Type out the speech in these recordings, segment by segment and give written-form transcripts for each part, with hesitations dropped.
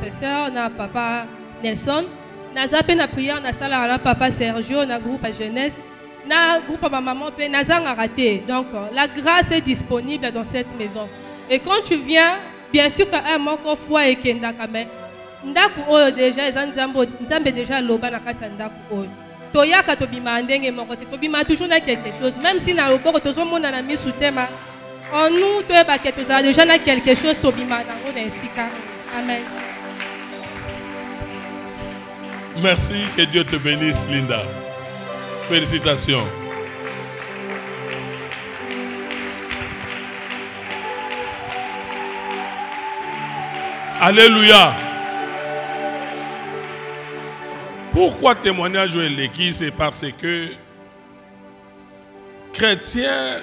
intercesseur, na papa Nelson. Naza pe na prière na sala na papa Sergio, na groupe à jeunesse, na groupe à ma maman pe naza raté. Donc la grâce est disponible dans cette maison. Et quand tu viens, bien sûr qu'à un moko foi et kendaka mais ndaku oyo déjà nzambe déjà loba na kati ndaku oyo. Toyaka to bima ndenge moko te to bima toujours na quelque chose, même si na loboko tozomona na misu tema. En nous, tu as déjà quelque chose to bima na esika. Amen. Merci, que Dieu te bénisse, Linda. Félicitations. Alléluia. Pourquoi témoignage de l'église? C'est parce que chrétiens,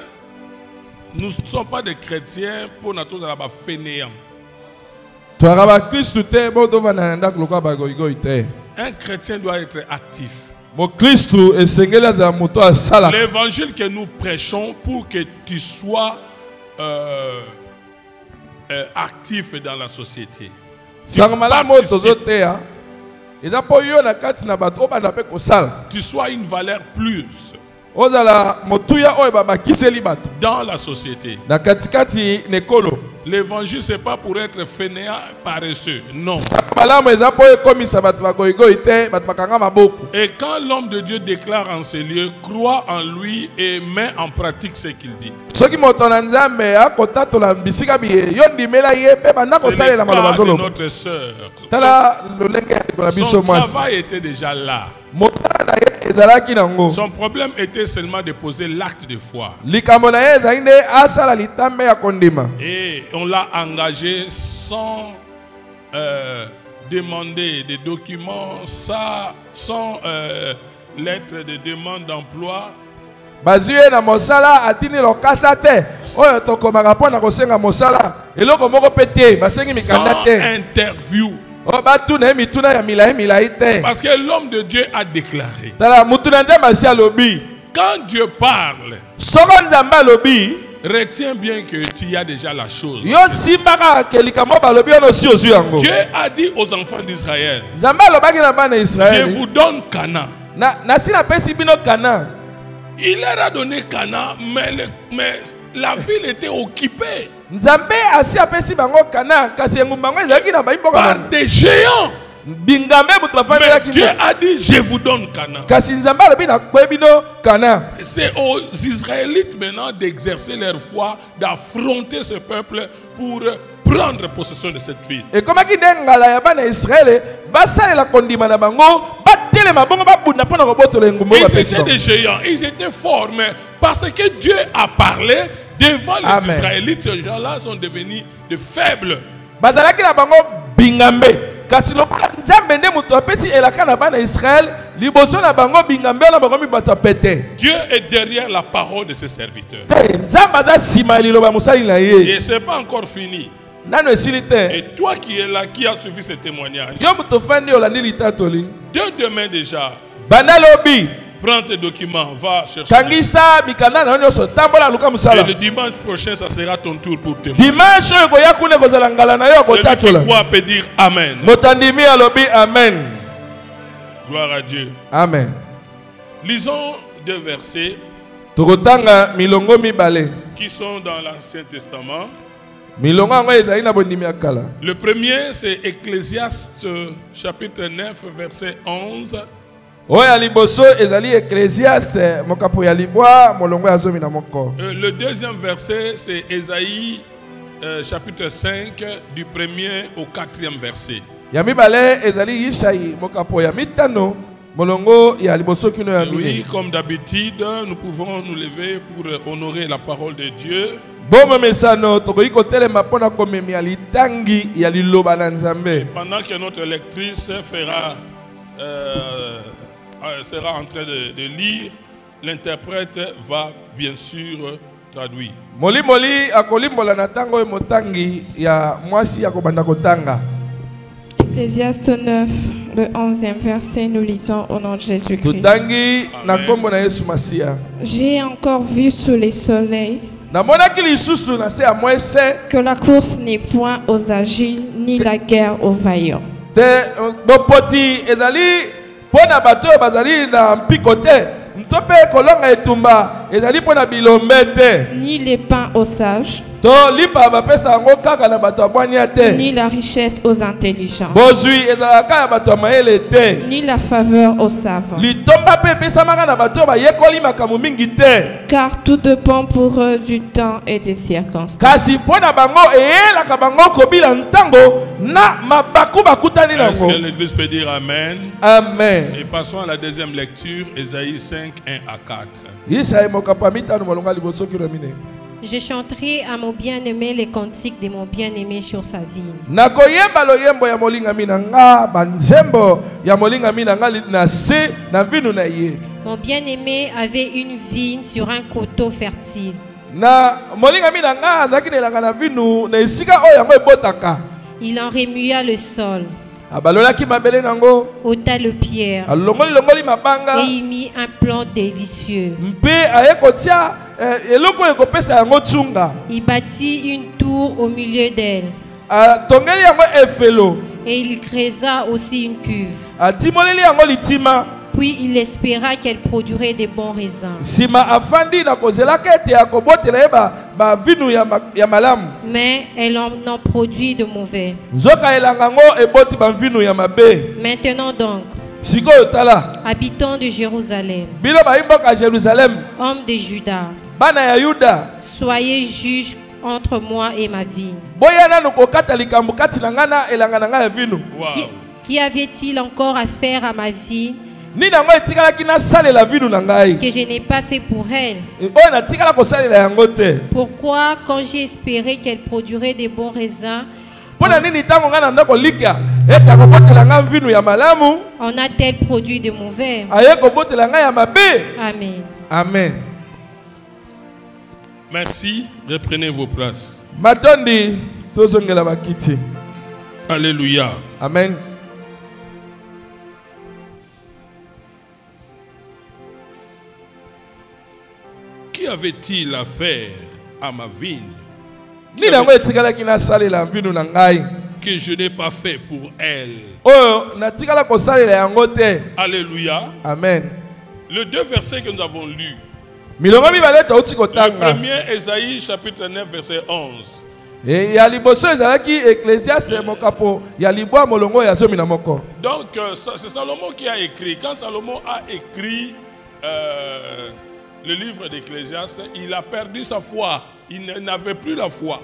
nous ne sommes pas des chrétiens pour nous tous à fainéants. Un chrétien doit être actif. L'évangile que nous prêchons pour que tu sois actif dans la société. Tu sois une valeur plus dans la société. L'évangile, ce n'est pas pour être fainéant, paresseux. Non. Et quand l'homme de Dieu déclare en ces lieux, crois en lui et met en pratique ce qu'il dit. C'est le cas de notre sœur. Son travail était déjà là. Son problème était seulement de poser l'acte de foi. Et on l'a engagé sans demander des documents, sans lettre de demande d'emploi. Sans interview. Parce que l'homme de Dieu a déclaré, quand Dieu parle, retiens bien que tu as déjà la chose. Dieu a dit aux enfants d'Israël, je vous donne Canaan. Il leur a donné Canaan, mais la ville était occupée par des géants. Mais Dieu a dit, je vous donne Canaan. C'est aux Israélites maintenant d'exercer leur foi, d'affronter ce peuple pour prendre possession de cette ville. Et comment ils étaient des géants, ils étaient forts, mais parce que Dieu a parlé devant les Israélites, ces gens-là sont devenus de faibles. Dieu est derrière la parole de ses serviteurs. Et ce n'est pas encore fini. Et toi qui es là, qui as suivi ce témoignage, de demain déjà, prends tes documents, va chercher. Et le dimanche prochain, ça sera ton tour pour témoigner. Celui qui croit peut dire Amen. Gloire à Dieu. Amen. Lisons deux versets qui sont dans l'Ancien Testament. Le premier, c'est Ecclésiaste chapitre 9, verset 11. Le deuxième verset, c'est Ésaïe chapitre 5, du 1er au 4e verset. Oui, comme d'habitude, nous pouvons nous lever pour honorer la parole de Dieu. Pendant que notre lectrice sera en train de lire, l'interprète va bien sûr traduire. Ecclésiaste 9, le 11e verset, nous lisons au nom de Jésus-Christ. J'ai encore vu sous les soleils que la course n'est point aux agiles, ni la guerre aux vaillants. Te bopoti ezali pona bato bazali na mpikote. Ntope kolonga etumba ezali pona bilombete. Ni les pains aux sages. To lipa bapesa ngo kaka na bato abwania te. Ni la richesse aux intelligents. Bozui ezalaka ya bato mayele te. Ni la faveur aux savants. Litomba pe pesa maka na bato ba yekoli makamu mingi te. Car tout dépend pour eux du temps et des circonstances. Kasi pona bango eyelaka bango kobila ntango na mabaku bakutani nango. Est-ce que l'Église peut dire Amen? Amen. Et passons à la deuxième lecture, Ésaïe 5, 1 à 4. Isaïe mokapamita no molonga liboso kilomine. Je chanterai à mon bien-aimé les cantiques de mon bien-aimé sur sa vigne. Nakoyeba loyembo ya molinga minanga banzembo ya molinga minanga na se na vinu na ye. Mon bien-aimé avait une vigne sur un coteau fertile. Na molinga minanga azaki nelanga na vinu na esika oyo yango ebotaka. Il en remua le sol. Abalolaki mabele nango. Ôta le pierre. Alongoli longoli mabanga. Et il mit un plant délicieux. Mpe ayekotia eloko ekopesa yango tsunga. Il bâtit une tour au milieu d'elle. Tongeli yango efelo. Et il creusa aussi une cuve. Atimoleli yango litima. Puis il espéra qu'elle produirait des bons raisins. Sima afandi na kozela kete ya kobotela eba ba vinu ya malamu. Mais elle en produit de mauvais. Nzoka elanga ngo eboti ba vinu ya mabe. Maintenant donc, sikoyo tala, habitants de Jérusalem, bilo ba imboka Jérusalem, hommes de Juda, bana ya Yuda, soyez juges entre moi et ma vigne. Boyana no kokata likambo kati na ngana elanga na nga ya vinu. Qui avait-il encore à faire à ma vigne ni nango etikala kina sale la vinu na ngai que je n'ai pas fait pour elle? O na tikala ko sale la yango te. Pourquoi quand j'ai espéré qu'elle produirait des bons raisins, pona nini tango ngana ndako likia eta ko botela nga vinu ya malamu on a-t-elle produit de mauvais? aye ko botela nga ya mabe? Amen. Amen. Merci, reprenez vos places. Matondi tozongela bakiti. Alléluia. Amen. Qui avait-il à faire à ma vigne que je n'ai pas fait pour elle? Alléluia. Amen. Les deux versets que nous avons lus. Le premier, Ésaïe chapitre 9 verset 11. Donc c'est Salomon qui a écrit. Quand Salomon a écrit le livre d'Ecclésiaste, il a perdu sa foi. Il n'avait plus la foi.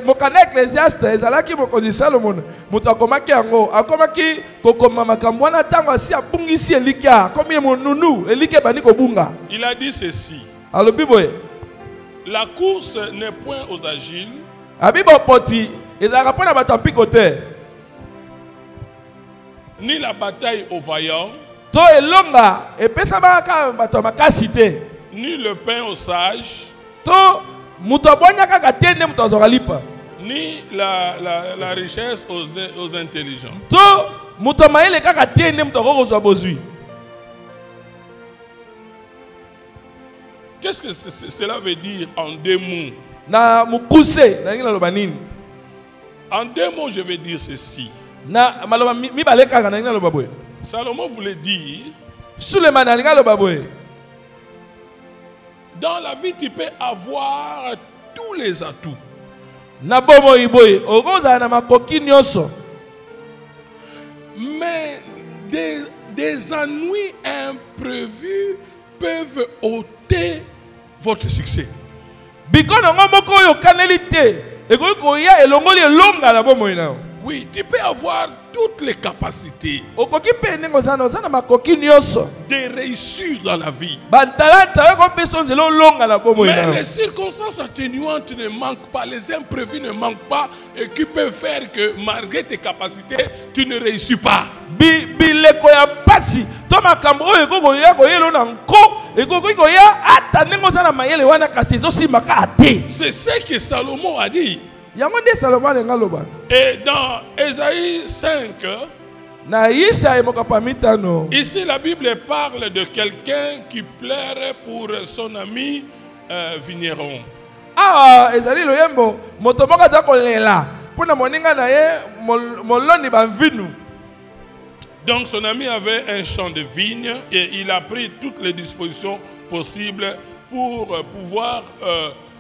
Mokana Ecclésiaste ezalaki mokonzi Salomon muto akomaki yango akomaki kokoma makambo wana tango asi abungisi elikia komi monunu elikia bani kobunga. Il a dit ceci. Alobi boye, la course n'est point aux agiles. Abibo poti ezalaka pona bato mpiko te. Ni la bataille aux vaillants. To elonga epesa baka bato makasi te. Ni le pain aux sages. To muto abonya kaka te ne muto azokalipa. Ni la richesse aux intelligents. To muto mayele kaka te ne muto akozwa bozwi. Qu'est-ce que cela veut dire en deux mots? Na mukuse na ngila loba nini? En deux mots, je vais dire ceci. Na maloba mi baleka na ngila loba boye. Salomon voulait dire, dans la vie, tu peux avoir tous les atouts. Mais des ennuis imprévus peuvent ôter votre succès. Oui, tu peux avoir toutes les capacités de réussir dans la vie. Mais les circonstances atténuantes ne manquent pas, les imprévus ne manquent pas, et qui peuvent faire que malgré tes capacités, tu ne réussis pas. C'est ce que Salomon a dit. Et dans Ésaïe 5, ici la Bible parle de quelqu'un qui plairait pour son ami vigneron. pona moninga na ye moloni ba vinu. Donc son ami avait un champ de vigne et il a pris toutes les dispositions possibles pour pouvoir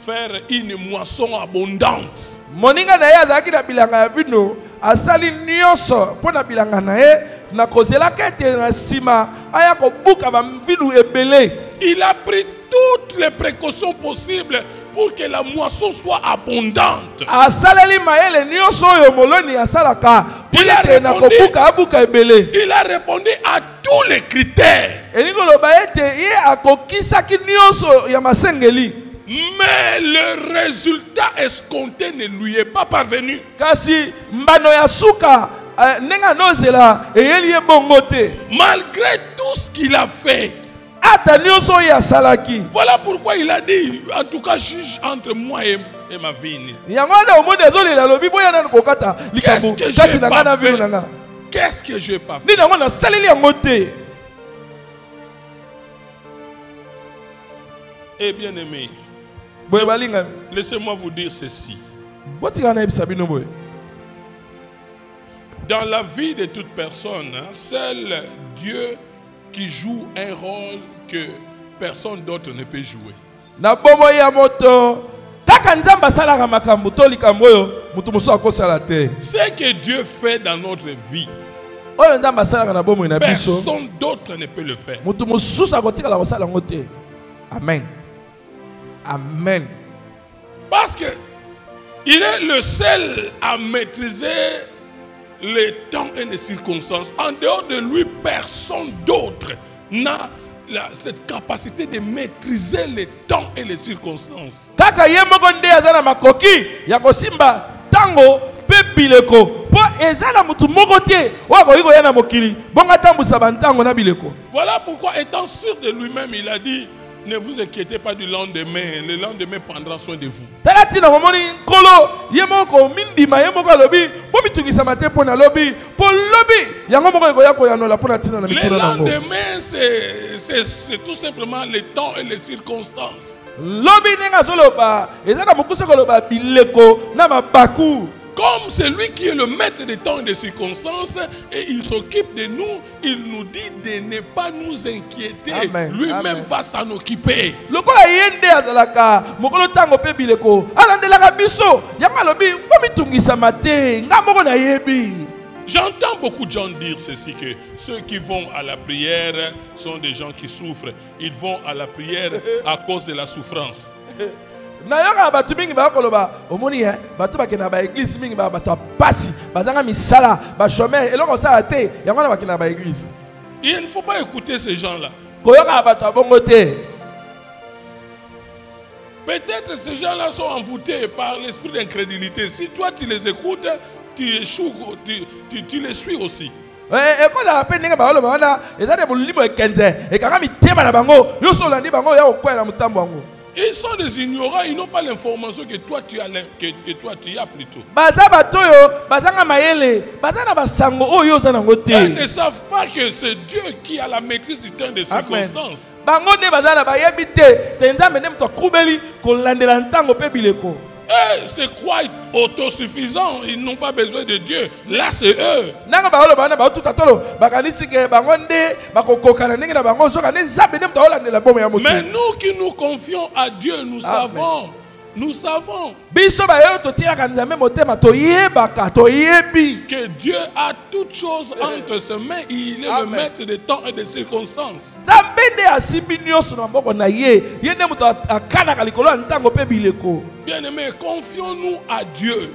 faire une moisson abondante. Moninga na ye azaki na bilanga ya vino asali nyonso pona bilanga na ye na kozela kete na sima aya ko buka ba vinu ebele. Il a pris toutes les précautions possibles pour que la moisson soit abondante. Asaleli maele nyonso yo moloni asalaka pona na ko buka ebele. Il a répondu à tous les critères. Elingo ba ete ye akokisaki nyonso ya masengeli. Mais le résultat escompté ne lui est pas parvenu. Kasi mbano ya suka nenga nozela eyeli ye bongo te. Malgré tout ce qu'il a fait. Ata nyonso ya salaki. Voilà pourquoi il a dit, en tout cas, juge entre moi et ma vigne. Qu'est-ce que j'ai pas fait? Qu'est-ce que j'ai pas fait? Et bien aimé, laissez-moi vous dire ceci. Dans la vie de toute personne, seul Dieu qui joue un rôle que personne d'autre ne peut jouer. Ce que Dieu fait dans notre vie, personne d'autre ne peut le faire. Amen. Amen. Parce que il est le seul à maîtriser les temps et les circonstances. En dehors de lui, personne d'autre n'a cette capacité de maîtriser les temps et les circonstances. Voilà pourquoi, étant sûr de lui-même, il a dit: ne vous inquiétez pas du lendemain, le lendemain prendra soin de vous. Le lendemain, c'est tout simplement les temps et les circonstances. Comme c'est lui qui est le maître des temps et des circonstances, et il s'occupe de nous, il nous dit de ne pas nous inquiéter. Lui-même va s'en occuper. J'entends beaucoup de gens dire ceci, que ceux qui vont à la prière sont des gens qui souffrent. Ils vont à la prière à cause de la souffrance. Il ne faut pas écouter ces gens-là. Peut-être ces gens-là sont envoûtés par l'esprit d'incrédulité. Si toi tu les écoutes, tu échoues, tu les suis aussi. Ils sont des ignorants, ils n'ont pas l'information que toi tu as, plutôt. Ils ne savent pas que c'est Dieu qui a la maîtrise du temps et des circonstances. Eux se croient autosuffisants, ils n'ont pas besoin de Dieu. Là, c'est eux. Mais nous qui nous confions à Dieu, nous savons. Nous savons que Dieu a toutes choses entre ses mains. Il est le maître des temps et des circonstances. Bien aimé, confions-nous à Dieu.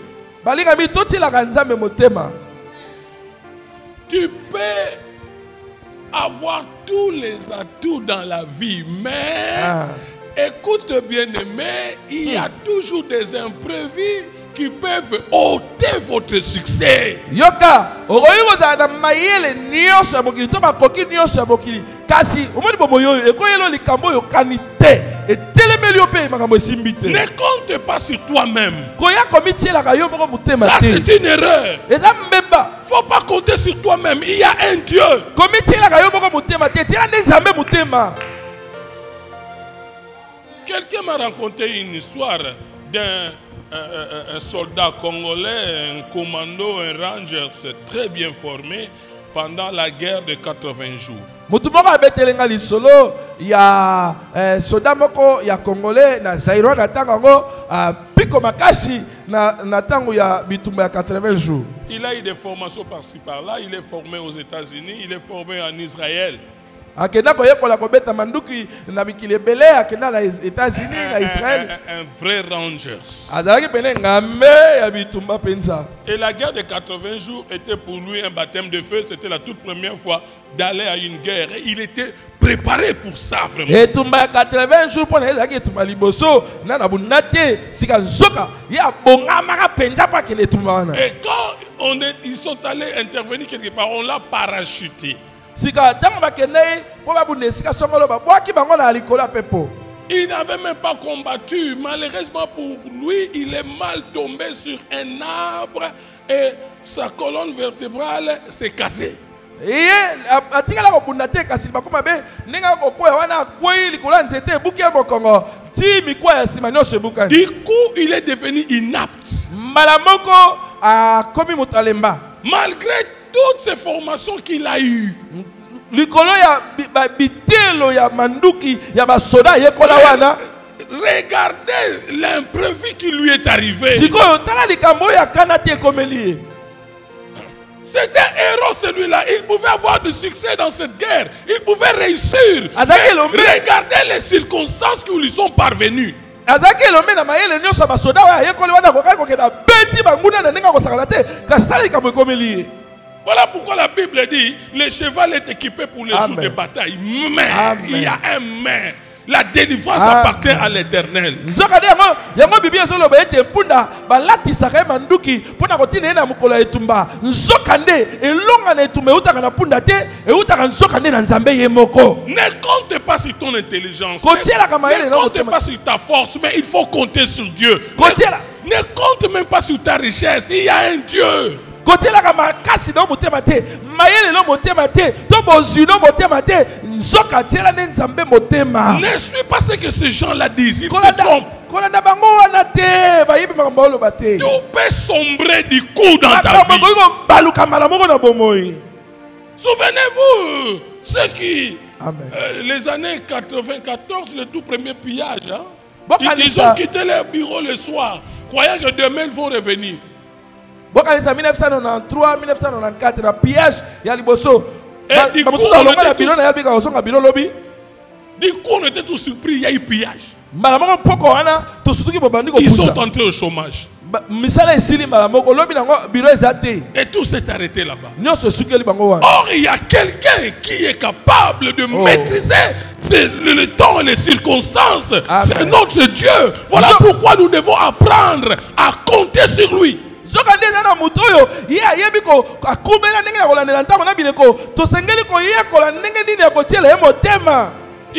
Tu peux avoir tous les atouts dans la vie, mais écoute bien aimé, il y a toujours des imprévus qui peuvent ôter votre succès. Ne compte pas sur toi-même. Ça, c'est une erreur. Il ne faut pas compter sur toi-même. Il y a un Dieu. Quelqu'un m'a raconté une histoire d'un un soldat congolais, un commando, un ranger, c'est très bien formé pendant la guerre de 80 jours. Mutumoko abetelenga lisolo ya soldat moko ya congolais na Zaïro na tango ngo piko makasi na tango ya bitumba ya 80 jours. Il a eu des formations par-ci par-là, il est formé aux États-Unis, il est formé en Israël. Akenda koyekola kobeta manduki na mikili ebele akenda na États-Unis na Israël. Un vrai ranger. Azalaki pene ngambe ya bitumba penza. Et la guerre de 80 jours était pour lui un baptême de feu. C'était la toute première fois d'aller à une guerre. Et il était préparé pour ça vraiment. Et tumba 80 jours pour les aki tumba liboso na na bunate sika nzoka ya bonga maka penza pa kele tumba wana. Et quand ils sont allés intervenir quelque part, on l'a parachuté. Sika tango bakende po ba bunde sika songolo ba boaki bango na likola pepo. Il n'avait même pas combattu. Malheureusement pour lui, il est mal tombé sur un arbre et sa colonne vertébrale s'est cassée. Du coup, il est devenu inapte. Malgré toutes ces formations qu'il a eues. Regardez l'imprévu qui lui est arrivé. C'était un héros celui-là. Il pouvait avoir du succès dans cette guerre. Il pouvait réussir. Regardez les circonstances qui lui sont parvenues. Voilà pourquoi la Bible dit le cheval est équipé pour les jours de bataille. Mais il y a un mais. La délivrance appartient à l'Éternel. Ne compte pas sur ton intelligence. Ne compte pas sur ta force, mais il faut compter sur Dieu. Ne compte même pas sur ta richesse. Il y a un Dieu. Ne suis pas ce que ces gens-là disent. Ils se trompent. Tout peut sombrer du coup dans ta vie. Souvenez-vous, ceux qui, les années 94, le tout premier pillage, ils ont quitté leur bureau le soir, croyant que demain ils vont revenir. 1993, 1994, la pillage, il y a liboso. Du coup, on était tous surpris, il y a eu pillage. Ils sont entrés au chômage. Et tout s'est arrêté là-bas. Or, il y a quelqu'un qui est capable de maîtriser le temps et les circonstances. C'est notre Dieu. Voilà pourquoi nous devons apprendre à compter sur lui. Il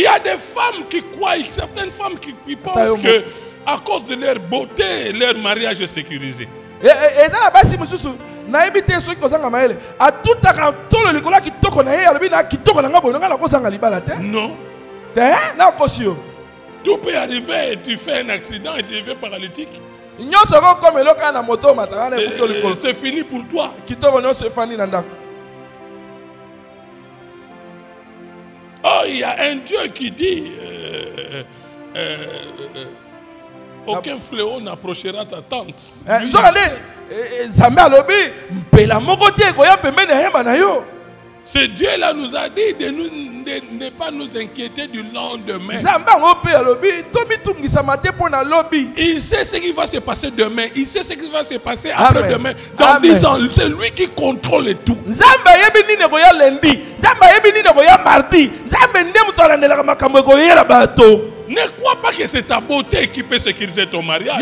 y a des femmes qui croient, certaines femmes qui pensent que à cause de leur beauté, leur mariage est sécurisé. Non. Tout peut arriver, tu fais un accident et tu deviens paralytique. C'est fini pour toi. Oh, il y a un Dieu qui dit aucun fléau n'approchera ta tente. Ce Dieu-là nous a dit de ne pas nous inquiéter du lendemain. Il sait ce qui va se passer demain. Il sait ce qui va se passer après-demain. Dans 10 ans, c'est lui qui contrôle tout. Ne crois pas que c'est ta beauté qui peut sécuriser ton mariage.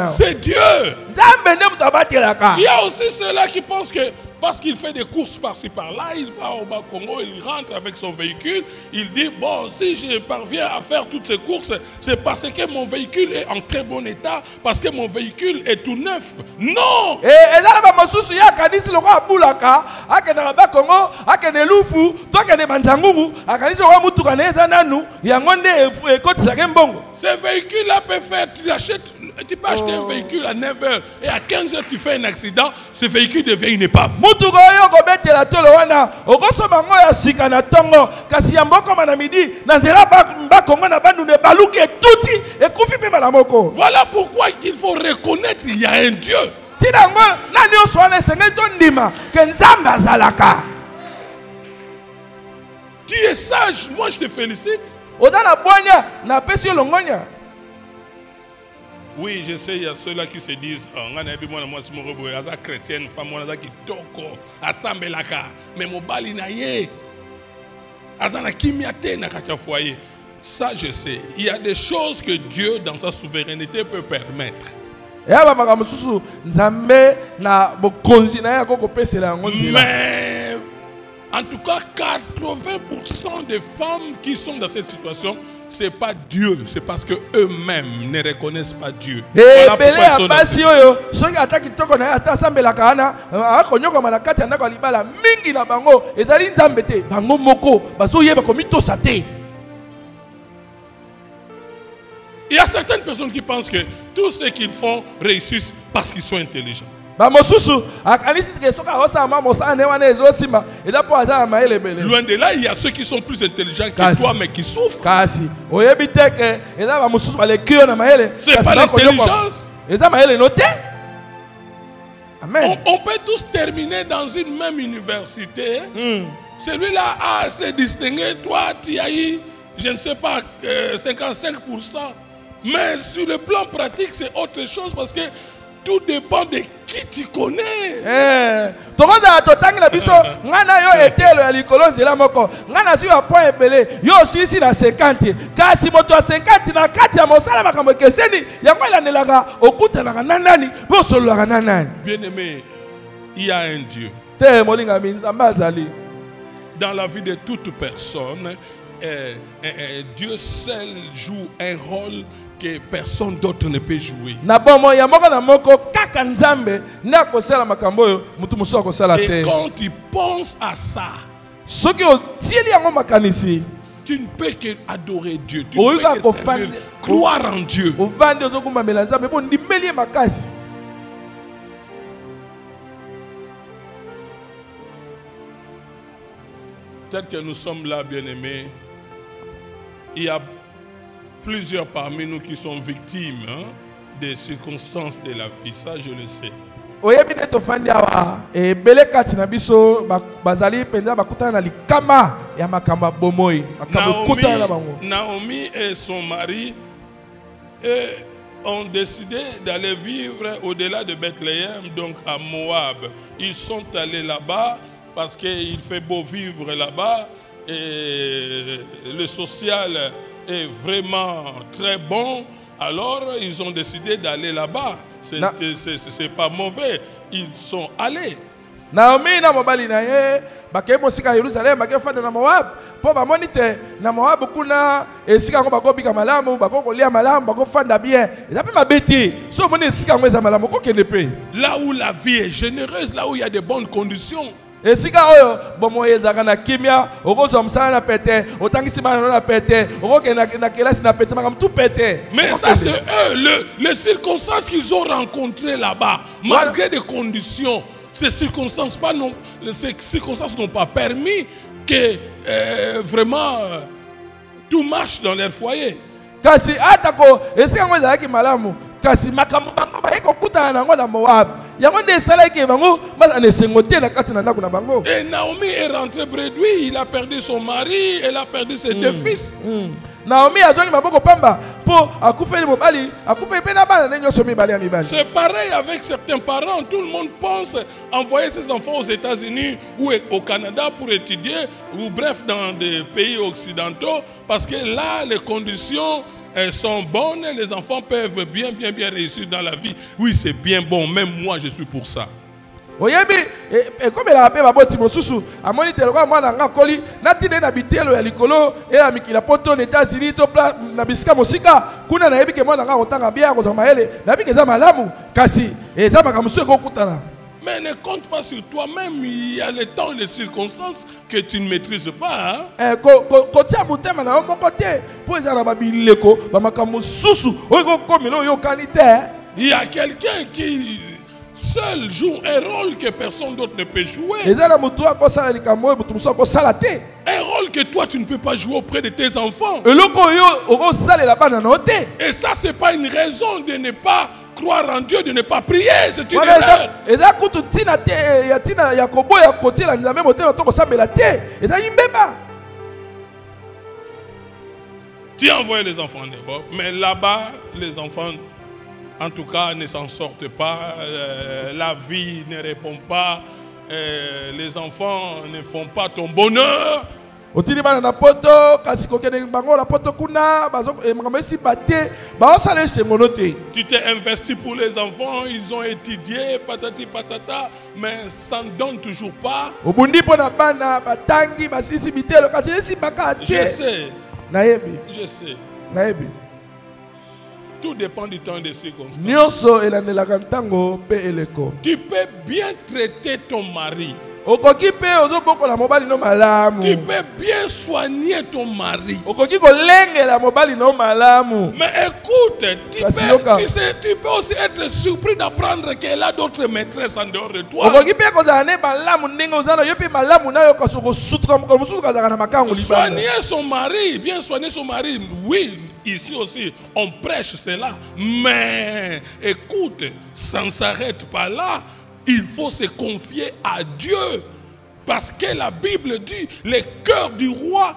C'est Dieu. Il y a aussi ceux-là qui pensent que parce qu'il fait des courses par-ci par-là, il va au Bas-Congo, il rentre avec son véhicule, il dit, bon, si je parviens à faire toutes ces courses, c'est parce que mon véhicule est en très bon état, parce que mon véhicule est tout neuf. Non! Et là, il y a Kadisi le roi Boulaka, Akene Bas-Congo, Akene Lufu, toi Akene Banzangungu, Akadisi le roi Moutoukane Zananu, Yangonde et Côte Sagembongo. Ce véhicule-là peut faire, tu peux acheter un véhicule à 9h et à 15h tu fais un accident, ce véhicule devient une épave. Mutugoyo gobete la tolo wana okoso bango ya sika na tongo kasi ya mboko mana midi na nzela ba kongo na bandu ne baluki tuti ekufi pe mala moko. Voilà pourquoi il faut reconnaître qu'il y a un Dieu. Tinango nani oswana senge to ndima ke nzamba azalaka. Tu es sage, moi je te félicite. Oza na bonya na pesi longonya. Oui, je sais, il y a ceux-là qui se disent, chrétienne, femme, qui toko, assemble la ka, mais mon bali na ye, azana kimiate na kacha foyer. Ça, je sais. Il y a des choses que Dieu, dans sa souveraineté, peut permettre. Mais, en tout cas, 80% des femmes qui sont dans cette situation, ce n'est pas Dieu, c'est parce qu'eux-mêmes ne reconnaissent pas Dieu. Voilà pourquoi il y a certaines personnes qui pensent que tout ce qu'ils font réussissent parce qu'ils sont intelligents. Loin de là, il y a ceux qui sont plus intelligents que toi, mais qui souffrent. C'est pas l'intelligence. On peut tous terminer dans une même université. Celui-là a assez distingué. Toi, tu as eu, je ne sais pas, 55%. Mais sur le plan pratique, c'est autre chose parce que tout dépend de qui tu connais. Bien-aimé, il y a un Dieu. Dans la vie de toute personne, Dieu seul joue un rôle que personne d'autre ne peut jouer. Et quand tu penses à ça, tu ne peux qu'adorer Dieu. Tu ne peux que croire en Dieu. Peut-être que nous sommes là, bien-aimés. Il y a plusieurs parmi nous qui sont victimes des circonstances de la vie. Ça, je le sais. Naomi et son mari ont décidé d'aller vivre au-delà de Bethléem, donc à Moab. Ils sont allés là-bas parce qu'il fait beau vivre là-bas et le social est vraiment très bon. Alors ils ont décidé d'aller là-bas. C'est pas mauvais. Ils sont allés. Naomi na mobali na ye bakeye mosika Yerusalem bakeye fanda na Moab po bamoni te na Moab kuna esika ngo bakobika malamu bakokolia malamu bakofanda bien eza pe mabeti so moni esika ngo eza malamu kokende pe là où la vie est généreuse, là où il y a de bonnes conditions. Esika oyo bomoyezaka na kimia okozwa msana na pete otangisi bana na pete okokenda na kelasi na pete makam tout pete. Mais ça c'est eux les circonstances qu'ils ont rencontrées là-bas malgré des conditions. Ces circonstances n'ont pas permis que vraiment tout marche dans leur foyer. Kasi atako esika ngo ezalaki malamu kasi makambo bango bayeko kutana nango na Moab yango nde esalaki bango bazana esengo te na kati na ndako na bango. Et Naomi est rentrée bredouille, il a perdu son mari, elle a perdu ses deux fils. Naomi azoni maboko pamba po akufeli mobali akufeli pe na bana nenyo so mibali ya mibali. C'est pareil avec certains parents, tout le monde pense envoyer ses enfants aux États-Unis ou au Canada pour étudier ou bref dans des pays occidentaux parce que là les conditions elles sont bonnes, les enfants peuvent bien réussir dans la vie. Oui, c'est bien bon, même moi je suis pour ça. oyebi comme la paix baboti mosusu amoni te lokwa mwana nga koli natinde na bitelo ya likolo e ya mikila poto aux États-Unis to na bisika mosika kuna na yebi ke mwana nga kotanga bien ko zama ele na bi ke za malamu kasi eza makamusu ko kutana. Mais ne compte pas sur toi-même, il y a les temps et les circonstances que tu ne maîtrises pas. Hein? Il y a quelqu'un qui seul joue un rôle que personne d'autre ne peut jouer. Un rôle que toi tu ne peux pas jouer auprès de tes enfants. Et ça, c'est pas une raison de ne pas croire en Dieu, de ne pas prier, c'est une erreur. Tu as envoyé les enfants en Europe, mais là-bas, les enfants, en tout cas, ne s'en sortent pas. La vie ne répond pas. Les enfants ne font pas ton bonheur. Tu t'es investi pour les enfants, ils ont étudié, patati patata, mais ça ne donne toujours pas. Je sais. Tout dépend du temps et des circonstances. Tu peux bien traiter ton mari. Tu peux bien soigner ton mari. Mais écoute, tu peux aussi être surpris d'apprendre qu'elle a d'autres maîtresses en dehors de toi. Soigner son mari, bien soigner son mari, oui, ici aussi, on prêche cela. Mais écoute, ça ne s'arrête pas là. Il faut se confier à Dieu. Parce que la Bible dit, le cœur du roi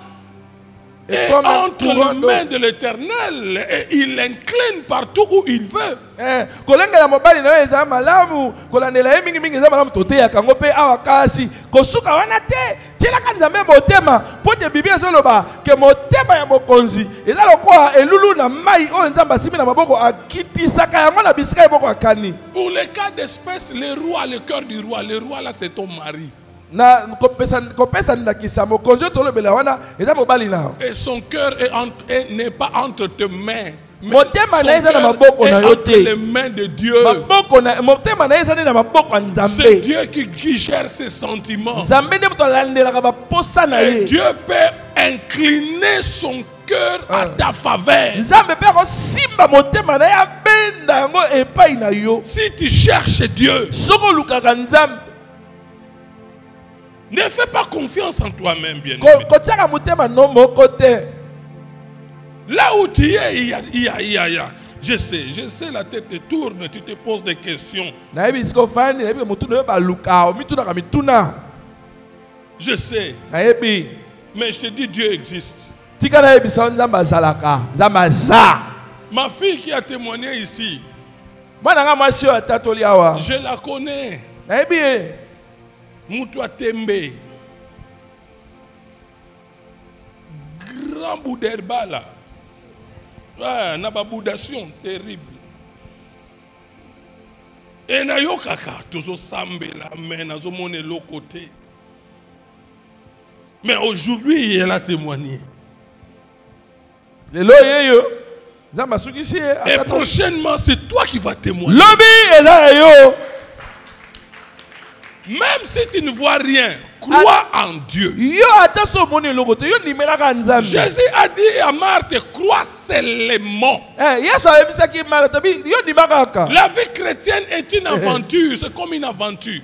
est entre les mains de l'Éternel. Et il l'incline partout où il veut. Pour les cas d'espèce, le roi, le cœur du roi, le roi là c'est ton mari. Et son cœur n'est pas entre tes mains. Mais son cœur est entre les mains de Dieu. C'est Dieu qui gère ses sentiments. Et Dieu peut incliner son cœur à ta faveur. Si tu cherches Dieu, ne fais pas confiance en toi-même, bien-aimé. Là où tu es, il y a. Je sais, la tête te tourne, tu te poses des questions. Je sais. Mais je te dis, Dieu existe. Ma fille qui a témoigné ici, je la connais. Moutoua Tembe. Grand Bouderba là. Ouais, n'a pas boudation terrible. Et na yo kaka, toujours sambe la main, na zo mone l'autre côté. Mais aujourd'hui, elle a témoigné. Et prochainement, c'est toi qui vas témoigner. Même si tu ne vois rien, crois en Dieu. Jésus a dit à Marthe, crois seulement. La vie chrétienne est une aventure, c'est comme une aventure.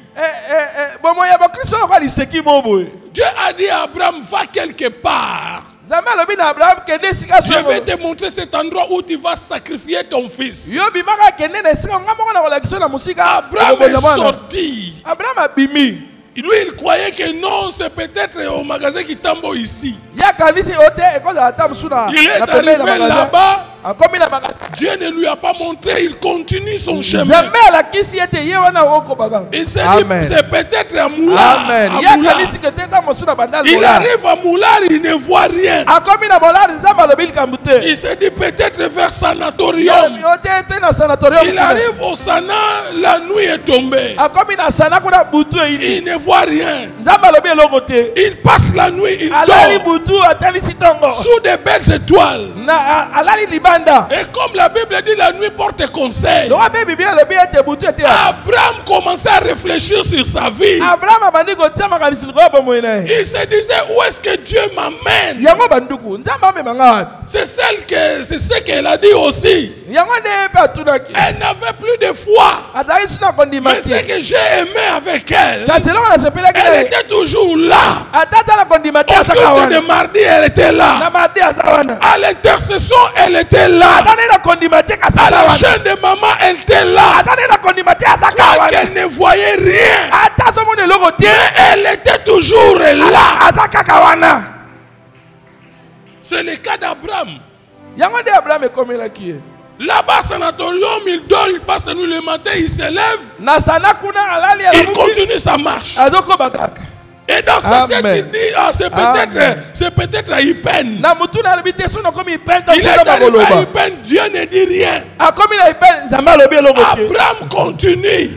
Dieu a dit à Abraham, va quelque part. Je vais te montrer cet endroit où tu vas sacrifier ton fils. Abraham est sorti. Lui, il croyait que non, c'est peut-être au magasin qui tombe ici. Il est arrivé là-bas. Dieu ne lui a pas montré, il continue son chemin. Il s'est dit, c'est peut-être à Moulard. Amen. Il arrive à Moulard, il ne voit rien. Il s'est dit peut-être vers Sanatorium. Il arrive au Sana, la nuit est tombée. Il ne voit rien. Il passe la nuit, il dort sous des belles étoiles. Et comme la Bible dit, la nuit porte conseil. Abraham commençait à réfléchir sur sa vie. Il se disait, où est-ce que Dieu m'amène? C'est ce qu'elle a dit aussi. Elle n'avait plus de foi. Mais ce que j'ai aimé avec elle, elle était toujours là. Autour de mardi, elle était là. À l'intercession, elle était là. À la chaîne de maman, elle était là. Elle ne voyait rien. Mais elle était toujours là. C'est le cas d'Abraham. Là-bas, Sanatorium, il dort, il passe la nuit, le matin, il se lève. Il continue sa marche. Et dans sa tête, il dit, ah, c'est peut-être à Ipen. Il est arrivé à Ipen, Dieu ne dit rien. Abraham continue.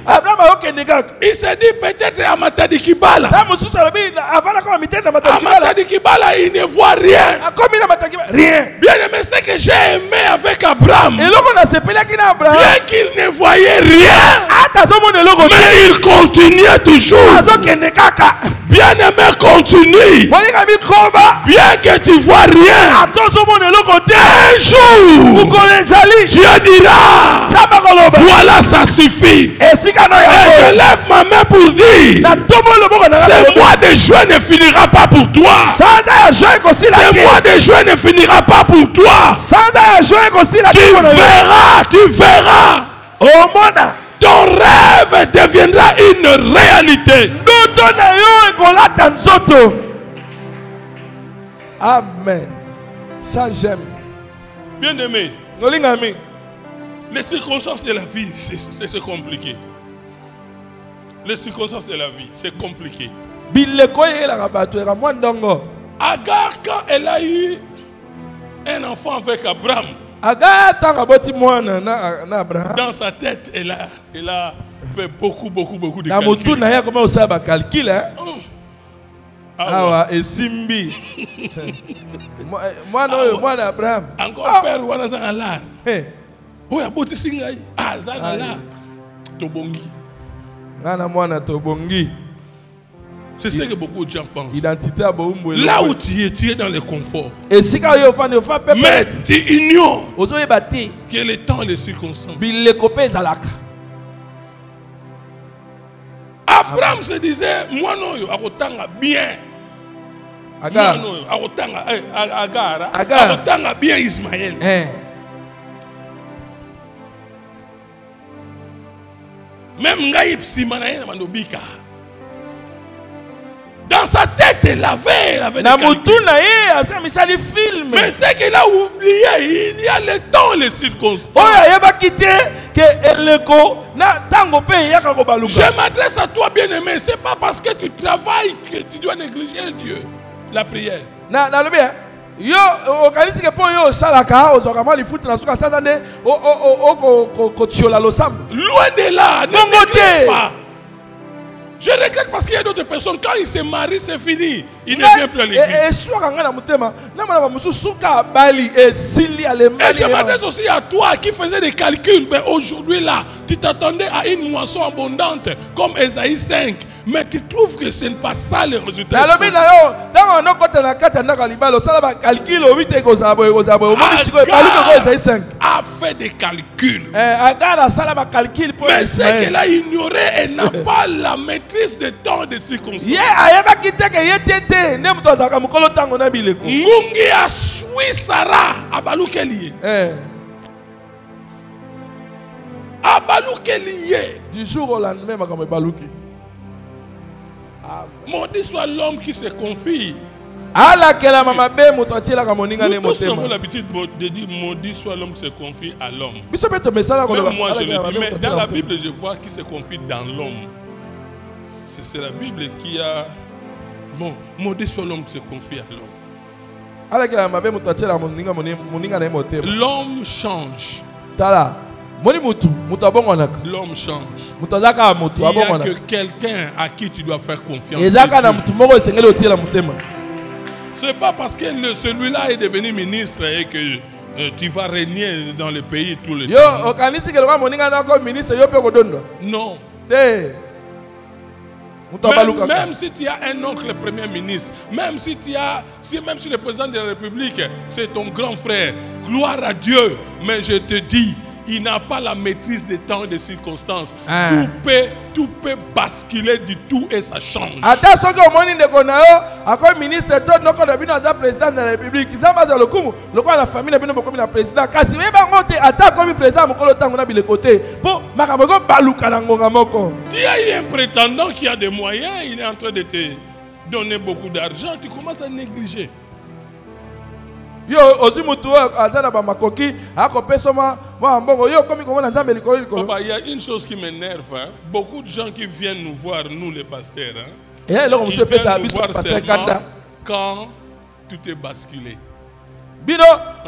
Il s'est dit peut-être à Matadikibala. À Matadikibala, il ne voit rien. Bien aimé, ce que j'ai aimé avec Abraham, bien qu'il ne voyait rien, mais il continuait toujours. Bien aimé, continue. Bien que tu vois rien, un jour, Dieu dira, voilà, ça suffit. Et je lève ma main pour dire, ce mois de juin ne finira pas pour toi. Ce mois de juin ne finira pas pour toi. Tu verras. Ton rêve deviendra une réalité. Amen. Ça j'aime. Bien aimé, les circonstances de la vie, c'est compliqué. Les circonstances de la vie, c'est compliqué. Agar, quand elle a eu un enfant avec Abraham, dans sa tête, elle a fait beaucoup de calculs. Encore père Wanazangala. Oh, ya boti singai. Ah, Zangala. Tobongi. C'est ce que beaucoup de gens pensent. Là où tu es dans le confort. Mais tu ignores que le temps et les circonstances. Abraham se disait, moi non, je vais bien. Agar, bien Ismaël. Même Ngaïb Simanaï Manobika. Dans sa tête, elle avait des calculs. Mais ce qu'il a oublié, il y a le temps et les circonstances. Je m'adresse à toi, bien-aimé. Ce n'est pas parce que tu travailles que tu dois négliger Dieu. La prière. Yo organise que pour yo salaka ozokama li foot na suka satane o tiola lo sam. Loin de là, ne néglige pas. Je regrette parce qu'il y a d'autres personnes, quand ils se marient, c'est fini. Ils ne viennent plus à l'église. Et je m'adresse aussi à toi qui faisais des calculs. Mais aujourd'hui là, tu t'attendais à une moisson abondante comme Ésaïe 5. Mais tu trouves que ce n'est pas ça le résultat. A fait des calculs. Mais c'est qu'elle a ignoré, elle n'a pas la maîtrise des temps et des circonstances. Ngungi a soui Sarah à Baloukeliye. À Baloukeliye. Du jour au lendemain, Balouki. Maudit soit l'homme qui se confie ala kela mama be mutotie la kamoninga ne Nous avons motema l'habitude de dire maudit soit l'homme qui se confie à l'homme. biso beto mesala ko Même moi je le dis, mais dans la Bible je vois qui se confie dans l'homme. C'est la Bible qui a... Bon, maudit soit l'homme qui se confie à l'homme. ala kela mama be mutotie la moninga ne motema L'homme change. tala moni mutu mutu abongonaka L'homme change. mutu azaka mutu Il n'y a abongonaka que quelqu'un à qui tu dois faire confiance. ezaka na mutu moko esengeli otie la motema C'est pas parce que celui-là est devenu ministre et que tu vas régner dans le pays tout le yo temps. okanisi ke loka moninga na ko ministre yo pe kodondo Non. te mutu abaluka Même si tu as un oncle premier ministre, même si le président de la République, c'est ton grand frère, gloire à Dieu. Mais je te dis, il n'a pas la maîtrise des temps et des circonstances. Ah. Tout peut basculer du tout et ça change. ata soki omoni ndeko na yo akomi ministre to noko na bino aza président de la république nzambe azwa lokumu lokola na famille na bino bokomi na président kasi oyebango te ata akomi président mokolo ntango na bileko te mpo makambo ekobaluka na ngonga moko. Tu as eu un prétendant qui a des moyens, il est en train de te donner beaucoup d'argent, tu commences à négliger. Yo ozwi mutu oyo aza na bamakoki akopesa mwa mbongo yo okomi komona nzambe likolo likolo. Papa, il y a une chose qui m'énerve. Hein. Beaucoup de gens qui viennent nous voir, nous les pasteurs, hein, eya eloko mosusu ils viennent epesa nous biso voir pasteur seulement kanda quand tout est basculé. bino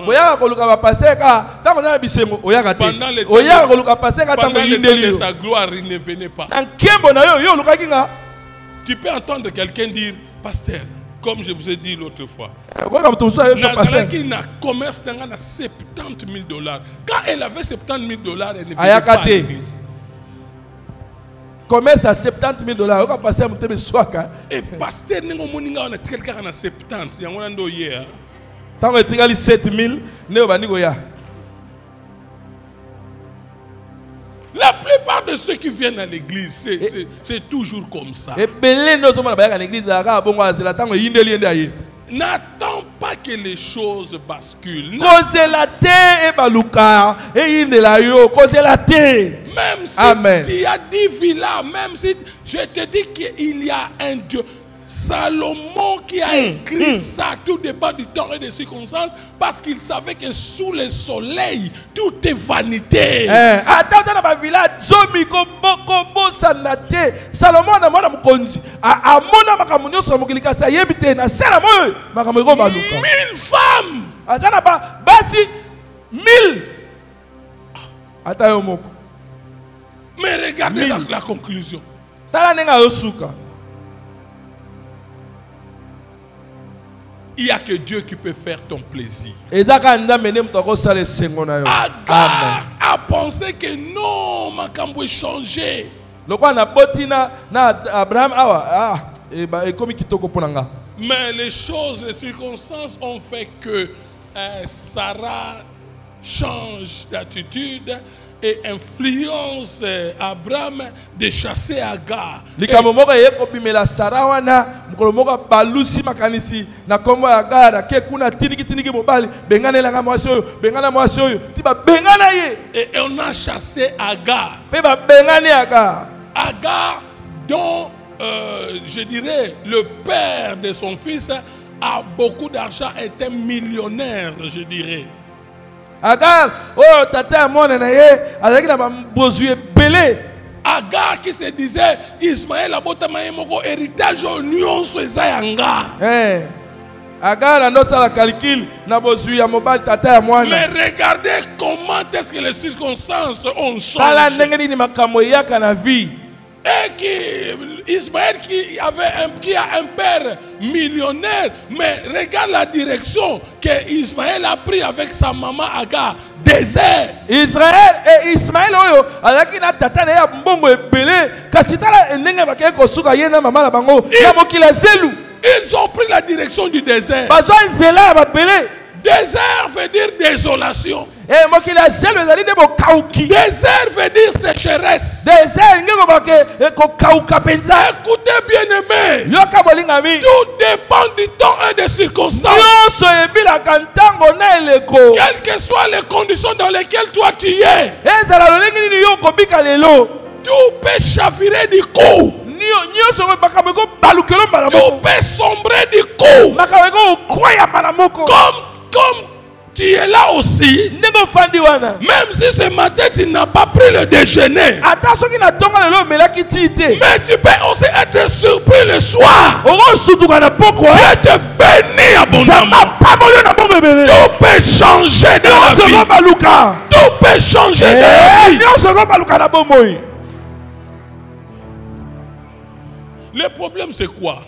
boyaka koluka bapaster ka ntango oza na bisengo oyaka te Pendant le temps oyaka koluka paster ka Pendant ntango le temps eyindeli de yo sa gloire, il ne venait pas. na nkembo na yo olukaki nga Tu peux entendre quelqu'un dire, pasteur, comme je vous ai dit l'autre fois, okoyoka moto mosusu ayebiso paster Nazaraki n'a commerce dans $70,000. Quand elle avait $70,000, elle ne venait Ayaka pas à te. l'église. commerce à $70,000 oyoka paster moteme swaka Et pasteur, nous avons quelqu'un qui a 70. Il y a un an hier. ntango etikali 7000 nde obandi koya. La plupart de ceux qui viennent à l'église, c'est toujours comme ça. ebele nde ozomona bayaka na église azalaka bongo azela ntango eyindeli ye nde aye. N'attends pas que les choses basculent. kozela te ebaluka eyindela yo kozela te. Même si Amen. tu as 10 villas, même si je te dis qu'il y a un Dieu. Salomon qui a écrit ça, tout dépend du temps et des circonstances, parce qu'il savait que sous le soleil, tout est vanité. ata ota na bavila zomi kobosana te salomo na mwana mokonzi amona makambo nyonso na mokili kasi ayebi te na sala moyo makambo ekobaluka 1000 femmes. ata na basi 1000 ata yo moko. Mais regardez 1000. la conclusion. tala ndenge ayosuka. Il n'y a que Dieu qui peut faire ton plaisir. ezaka nzambe nde moto akosala esengo na yo. Agar a pensé que non, ma cambo est changé. lokola na boti na abraham awa ekomi kitoko mpo na nga. Mais les choses, les circonstances ont fait que Sarah change d'attitude et influence Abraham de chasser Agar. likambo moko eye kobimela sara wana mokolo moko balusi makanisi na kombo ya Agar ake kuna tiniki mobali benganelanga mwasi oyo bengana mwasi oyo ti babengana ye Et on a chassé Agar. mpe babengani Agar. Agar dont je dirais le père de son fils a beaucoup d'argent, était millionnaire, je dirais. Agar oyo tata ya mwana na ye azalaki na bambozwi ebele. Agar qui se disait Ismaël abotama ye moko héritage nyonso eza yanga. Agar andosala calcul na bozwi ya mobali tata ya mwana. Mais regardez comment est-ce que les circonstances ont tala changé. ndenge nini makambo eyaka na vie. Et Ismaël qui a un père millionnaire, mais regarde la direction que Ismaël a pris avec sa maman Agar. Désert. Ismaël oyo alaki na tata na ya mbongo ebele kasi tala ndenge bakeye kosuka ye na mama na bango na mokili ya zelu. Ils ont pris la direction du désert. bazwa nzela ya babele. Désert veut dire désolation. mokili ya zelu ezali nde bokauki. Désert veut dire sécheresse. désert nge kobake kokauka mpenza. Écoutez bien aimé. yoka bolingami. Tout dépend du temps et des circonstances. nyonso ebilaka ntango na eleko. Quelles que soient les conditions dans lesquelles toi tu es. ezala lolenge nini yo kobika lelo. Tout peut chavirer du coup. nyonso makambo ekobalukelo mbala Tout moko. peut sombrer du coup. tout. Comme tu es là aussi, même si ce matin tu n'as pas pris le déjeuner, mais tu peux aussi être surpris le soir. Dieu te bénit abondamment. Tout peut changer dans la vie. Tout peut changer dans la vie. Le problème c'est quoi?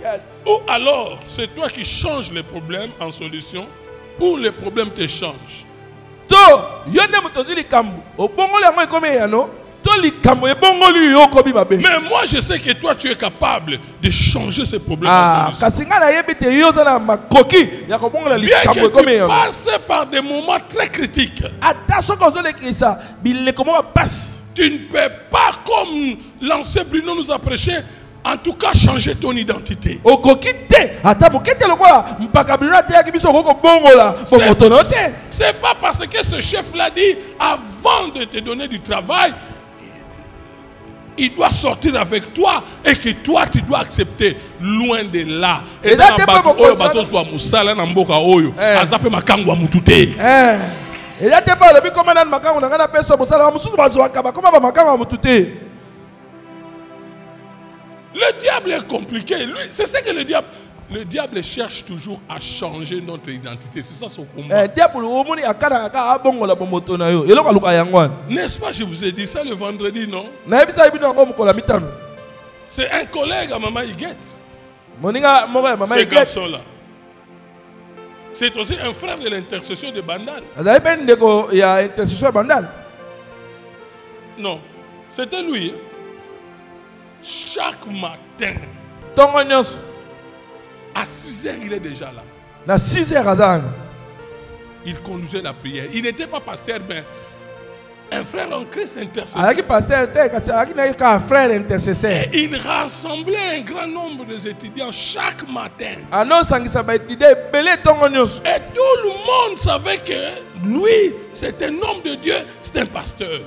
Yes. Ou alors, c'est toi qui changes les problèmes en solution, ou les problèmes te changent. Mais moi, je sais que toi, tu es capable de changer ces problèmes en solution. Bien que tu passes par des moments très critiques, tu ne peux pas, comme l'ancien Bruno nous a prêché, en tout cas changer ton identité. C'est pas parce que ce chef-là dit, avant de te donner du travail, il doit sortir avec toi et que toi tu dois accepter. Loin de là. Et ça n'a pas le diable est compliqué. C'est ce que le diable cherche toujours à changer notre identité. C'est ça son combat. N'est-ce pas, je vous ai dit ça le vendredi, non? C'est un collègue à Maman Higuette. Ce garçon-là. C'est aussi un frère de l'intercession de Bandal. Non, c'était lui. Chaque matin, à 6h, il est déjà là. À 6h, il conduisait la prière. Il n'était pas pasteur, mais un frère en Christ intercesseur. Et il rassemblait un grand nombre d'étudiants chaque matin. Et tout le monde savait que lui, c'est un homme de Dieu, c'est un pasteur.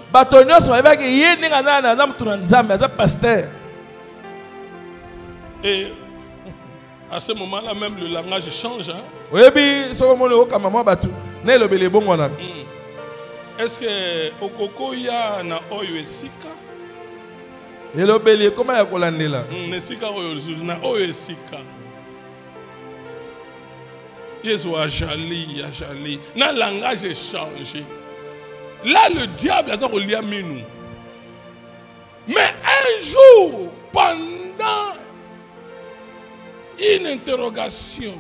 Et à ce moment-là, même le langage change. Hein? Est-ce que Okoko ya na oyo esika? Nesika oyo na oyo esika. Yesu ajali. Na langage est changé. Là, le diable a dit nous. Mais un jour, pendant une interrogation,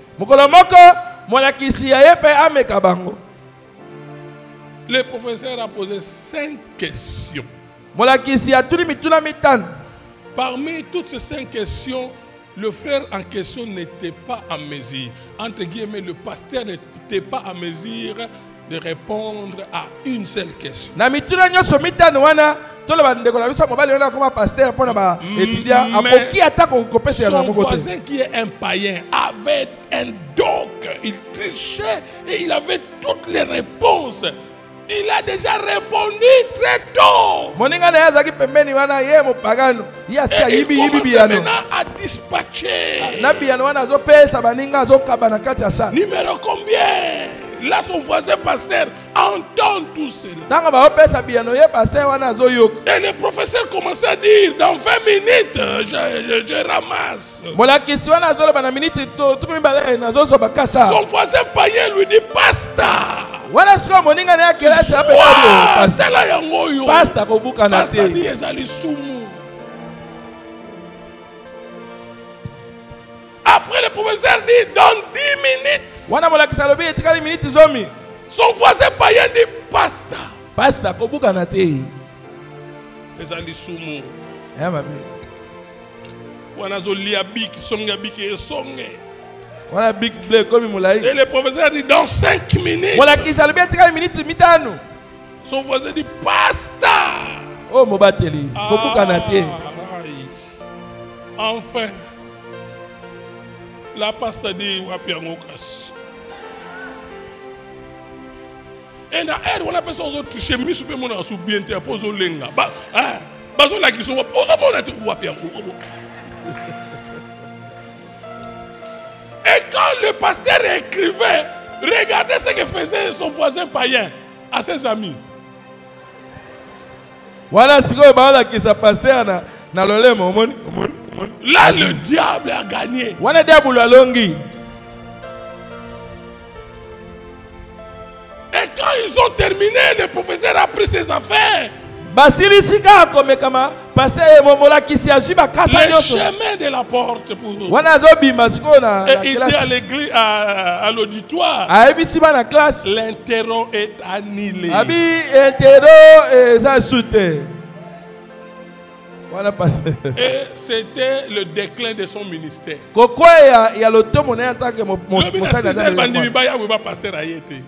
le professeur a posé 5 questions. Parmi toutes ces 5 questions, le frère en question n'était pas à mesure. Entre guillemets, le pasteur n'était pas à mesure de répondre à une seule question. Mais son voisin qui est un païen avait un doc. Il trichait et il avait toutes les réponses. Il a déjà répondu très tôt. Et il commence maintenant à dispatcher. Numéro combien? Là, son voisin pasteur entend tout cela. Et le professeur commence à dire, dans 20 minutes, je ramasse. Son voisin païen lui dit, pasta. Après, le professeur dit, dans 10 minutes, son voisin païen dit, pasta. Et le professeur dit, dans 5 minutes. Son voisin dit, pasta. Enfin, la pasta dit, wapiangokas. Et na aide, on appelle ça aux autres toucher, mais super mon a bien te pose au lenga. Bazo la qui sont wapiangokas. le pasteur écrivait, regardez ce que faisait son voisin païen à ses amis. Voilà ce que baala qui sa pasteur na lolé momon. Là le diable a gagné. Wana diable la longi. Et quand ils ont terminé, le professeur a pris ses affaires. Basili sika komekama pasteur momola qui s'y azui ba kasa Le nyoso. chemin de la porte pour eux. Wana zo bima siko na Et il dit à classe. l'église, à l'auditoire, Ayebi siba na classe. l'interro est annulé. Abi entero eza sute. Wana pasteur. Et c'était le déclin de son ministère. Kokwa ya loto mona en tant que mon Bandimi baya weba pasteur ayete.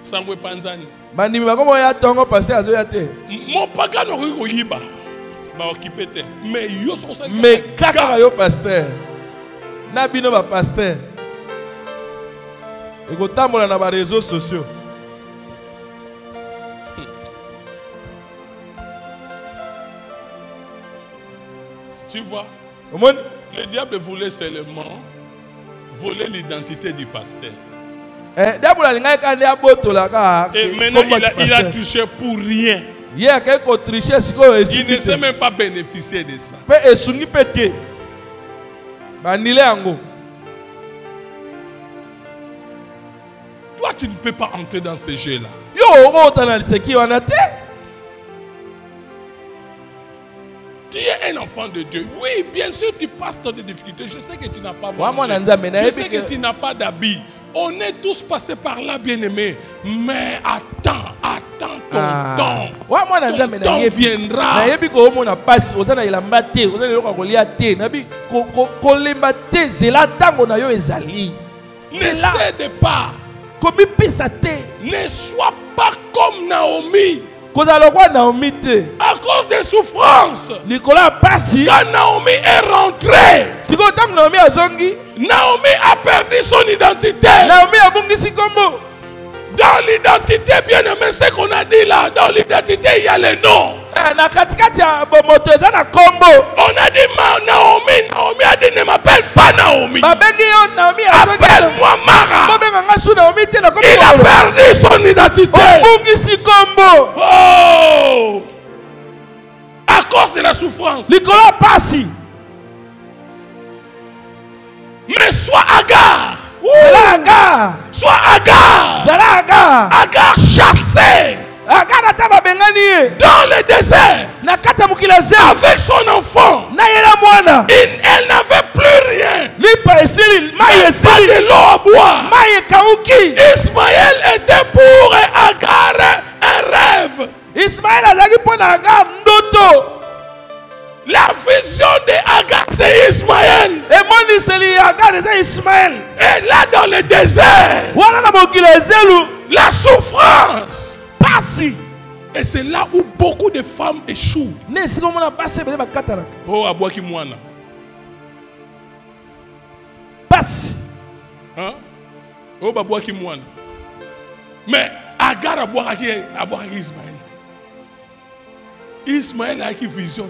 Sangwe panzani. bandimi bakomo ya tongo pasteur azoya te. Mon pagano ko yiba. Ba occupé te. Mais yo so ça. Mais kaka yo pasteur. Na bino ba pasteur. Eko tambola na ba réseaux sociaux. Tu vois, Au monde le diable voulait seulement voler l'identité du pasteur. diable alinga kande abotola ka. Et maintenant il a touché pour rien. Hier quelque tricher siko Il ne sait même pas bénéficier de ça. Pe esungi pete. Banile yango. Toi, tu ne peux pas entrer dans ce jeu-là. Yo otana liseki wana te. Tu es un enfant de Dieu. Oui, bien sûr, tu passes dans des difficultés. Je sais que tu n'as pas mangé. Je sais que tu n'as pas d'habit. On est tous passés par là, bien-aimés. Mais attends ton temps. Ton temps viendra. Na yebi ko mona passe ozana ilamba te, ozana loka kolia te. Nabi ko lemba te zela tango na yo ezali. Ne cède pas. Kobi pisa te. Ne sois pas comme Naomi. Kozalo kwa Naomi te. À cause des souffrances. Nicolas pasi. Quand Naomi est rentrée. Tiko tango Naomi azongi. Naomi a perdu son identité. Naomi abungisi kombo. Dans l'identité, bien aimé, ce qu'on a dit là, dans l'identité, il y a les noms. Na katikati ya bomoto eza na kombo. On a dit Naomi. Naomi a dit ne m'appelle pas Naomi. Babengi yo Naomi azongi. Appelle-moi Mara. Bobenga ngasu Naomi te na kombo. Il a perdu son identité. Abungisi kombo. Oh! À cause de la souffrance. Nicolas pasi. Mais sois Agar. Zala Agar. Sois Agar. Zala Agar. Agar chassé. Agar ataba bengani dans le désert. Na kata mukila zema. Avec son enfant. Na yela mwana. Elle n'avait plus rien. Lipa esili. Pas de l'eau à boire. Maye kauki. Ismaël était pour Agar un rêve. Ismaël azaki pona Agar ndoto. La vision de Agar, c'est Ismaël. Et mon iseli Agar, c'est Ismaël. Et là dans le désert, la souffrance passe. Et c'est là où beaucoup de femmes échouent. Oh, Abouaki Mouana. Passe. Hein? Oh, Abouaki Mouana. Mais Agar Abouaki Ismaël. Ismaël a une vision.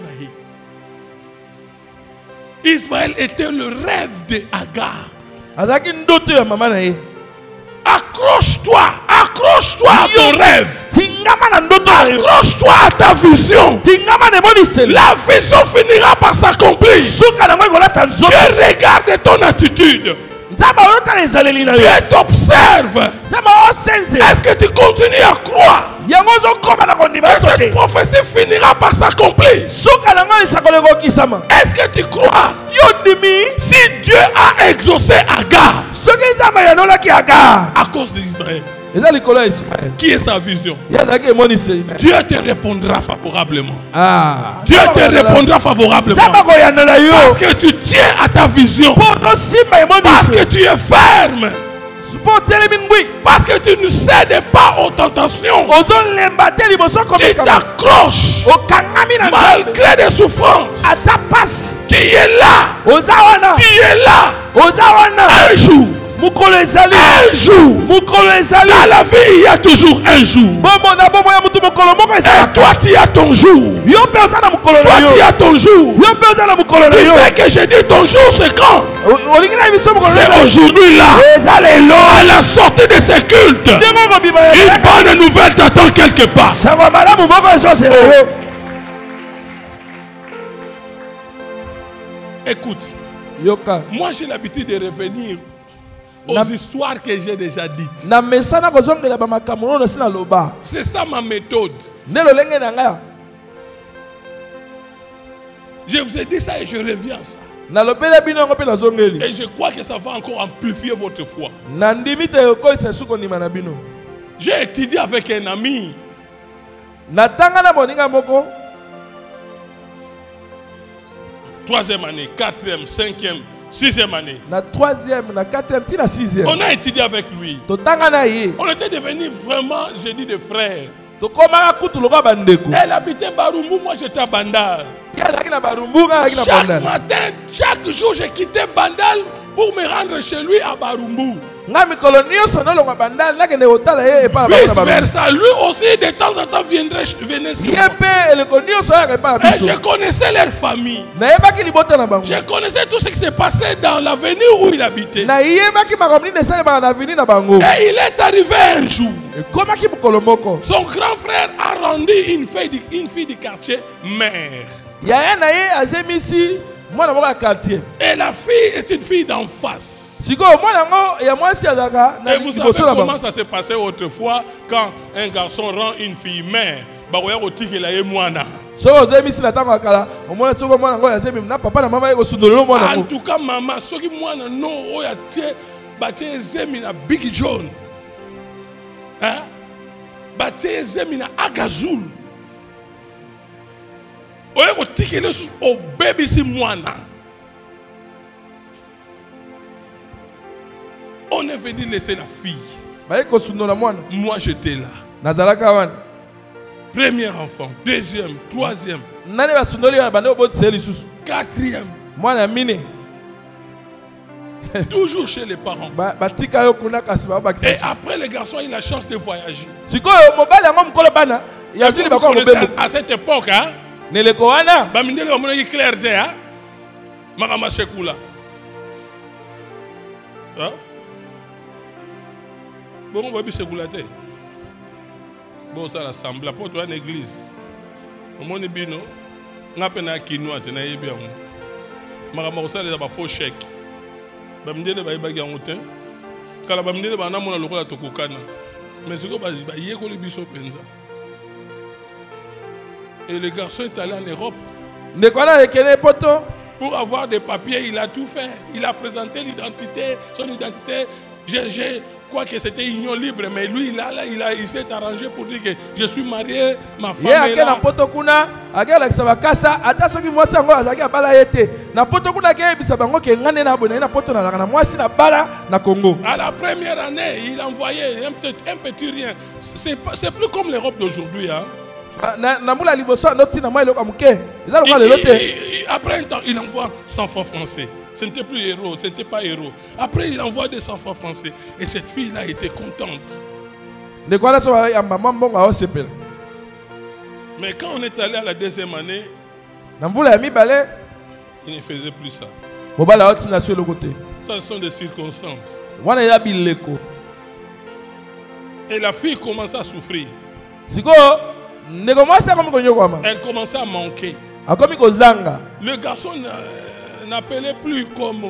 Ismaël était le rêve de Agar. Accroche-toi à ton rêve. Accroche-toi à ta vision. La vision finira par s'accomplir. Dieu regarde ton attitude. Dieu t'observe. Est-ce que tu continues à croire? Et cette prophétie finira par s'accomplir. Est-ce que tu crois? Si Dieu a exaucé Agar à cause d'Ismaël, qui est sa vision? Dieu te répondra favorablement. Dieu te répondra favorablement. Parce que tu tiens à ta vision. Parce que tu es ferme. Parce que tu ne cèdes pas aux tentations. Tu t'accroches malgré des souffrances. Tu es là. Tu es là. Un jour, mukolo ezali un jour. mukolo ezali Dans la vie, il y a toujours un jour. bombo na bombo ya mutu mukolo moko Et ezali toi, tu as ton jour. yo pe oza na mukolo Toi, na tu yo as ton jour. yo pe oza na mukolo na Tu yo sais que j'ai dit ton jour, c'est quand? olingi na biso mukolo C'est aujourd'hui là. eza lelo À la sortie de ces cultes, ndengo kobima une bonne nouvelle t'attend quelque part. sango malamu moko ezosela yo Écoute, yoka moi j'ai l'habitude de revenir aux histoires que j'ai déjà dites. na mesana kozongela bamakambo oyo nasi na loba C'est ça ma méthode. nde lolenge na ngai Je vous ai dit ça et je reviens à ça. nalobela bino yango mpe nazongeli Et je crois que ça va encore amplifier votre foi. nandimi te ekolisa su kondima na bino J'ai étudié avec un ami. natanga na moninga moko 3e année, 4e, 5e, 6e année. na 3e na 4e ti na 6e On a étudié avec lui. totanga na ye On était devenus vraiment, j'ai dit, des frères. tokomaka kutu lokola bandeko Elle habitait Barumbu, moi j'étais à Bandal. ye azalaki na barumbu nga azalaki na Chaque bandana matin, chaque jour, je quittais Bandal pour me rendre chez lui à Barumbu. nga mikolo nyonso nolonga bandala nakende kotala ye epai na Vice bango na barumbu versa, lui aussi de temps en temps venait sur ye moi. mpe eleko nyonso oyaka epai na Et biso je connaissais leur famille. nayebaki libota na bango Je connaissais tout ce qui s'est passé dans l'avenue où il habitait. nayebaki makambo nini esalemaka na avini na bango Et il est arrivé un jour. ekomaki mokolo moko Son grand frère a rendu une fille du quartier mère. yaya na ye azemisi mwana moko ya quartier Et la fille est une fille d'en face. sikoyo mwana yango ya mwasi azalaka na Et vous savez liboso na comment bango ça s'est passé autrefois quand un garçon rend une fille mère. Bakoya kotikela ye mwana. soki ozemisi na ntango ya kala omona soki mwana yango yazemi na papa na mama ye kosundolelo mwana En yango tout cas maman soki mwana no oyo atie batie ezemi na Big John. Hein? Batie ezemi na Agazul. Oya kotikela lisusu obebisi mwana. On est venu laisser la fille. baye kosundola mwana Moi j'étais là. nazalaka wana Premier enfant, deuxième, troisième, nani basundoli wana bande obotisa ye lisusu quatrième. mwana ya mine Toujours chez les parents. batika yo kuna kasi babakisa Et après le garçon a eu la chance de voyager. sikoyo mobali yango mokolo bana yazwili Vous bakwa connaissez, mobembo à cette époque, hein, neleko wana bamindele bamonaki clair te, hein, makama shekula. Hein? Bon, on va bien shekula te. Bon, ça l'assemble, pour toi, une église. Au monde bino, on a peine à quinoa, tu n'as bien. Makama ça les a faux chèque. Bamindele ba ibagi en hôtel. Kala bamindele ba na mona lokola tokokana. Mais c'est quoi ba yekoli biso penza. Et le garçon est allé en Europe. ndeko wana alekene poto Pour avoir des papiers, il a tout fait. Il a présenté l'identité, son identité. Je crois que c'était union libre, mais lui, il s'est arrangé pour dire que je suis marié, ma femme ye est ake na là. poto kuna akeolakisa bakasa ata soki mwasi yango azalaki abala ye te na poto kuna akeyebisa bango ke ngai nde na boye naye na poto nazalaka na mwasi na bala na Congo À la première année, il envoyait un petit rien. C'est plus comme l'Europe d'aujourd'hui. Hein. na mbula liboso ando ntina mwa eloko ya moke eza lokola lelo te Après un temps, il envoie 100 francs français. Ce n'était plus héros, ce n'était pas héros. Après, il envoie 200 francs français. Et cette fille-là était contente. ndeko wana so bayamba mwa mbongo aosepela Mais quand on est allé à la deuxième année, na mvula ya mibale il ne faisait plus ça. mobali aotinda so eloko te Ça, ce sont des circonstances. wana eza bileko Et la fille commençait à souffrir. sikoyo ndeko mwasi akomi konyokwama Elle commençait à manquer. akomi kozanga Le garçon n'appelait plus comme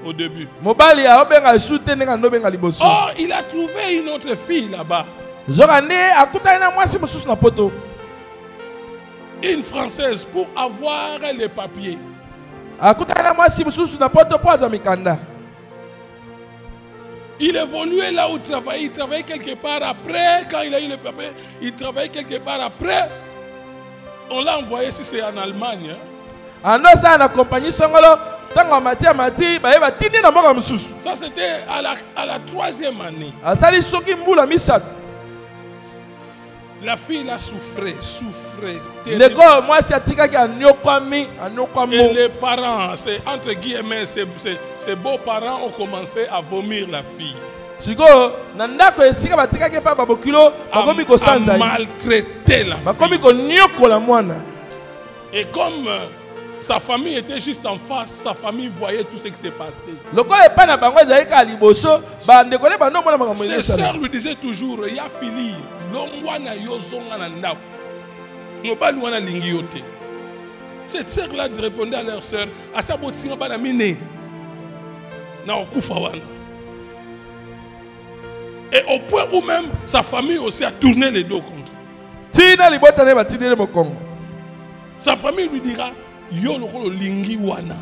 au début. mobali aobenga esu te ndenge andobenga liboso Oh, il a trouvé une autre fille là-bas. zoka nde akutani na mwasi mosusu na poto Une Française pour avoir les papiers. akutani na mwasi mosusu na poto mpo azwa mikanda Il évoluait là où il travaillait quelque part après. Quand il a eu le papier, il travaillait quelque part après. On l'a envoyé si c'est en Allemagne. Hein. ando osala na kompagnie songolo ntango amati amati baye batindi na mboka mosusu Ça, c'était à la troisième année. asali soki mbula misato La fille a souffert. Et les parents, entre guillemets, ses beaux-parents ont commencé à vomir la fille. À maltraiter la fille. Et comme sa famille était juste en face, sa famille voyait tout ce qui s'est passé. Ses sœurs lui disaient toujours, il y a fini. Cette sœur-là répondait à leur sœur, et au point où même sa famille aussi a tourné les dos contre. Sa famille lui dira, yo lokolo lingi wana.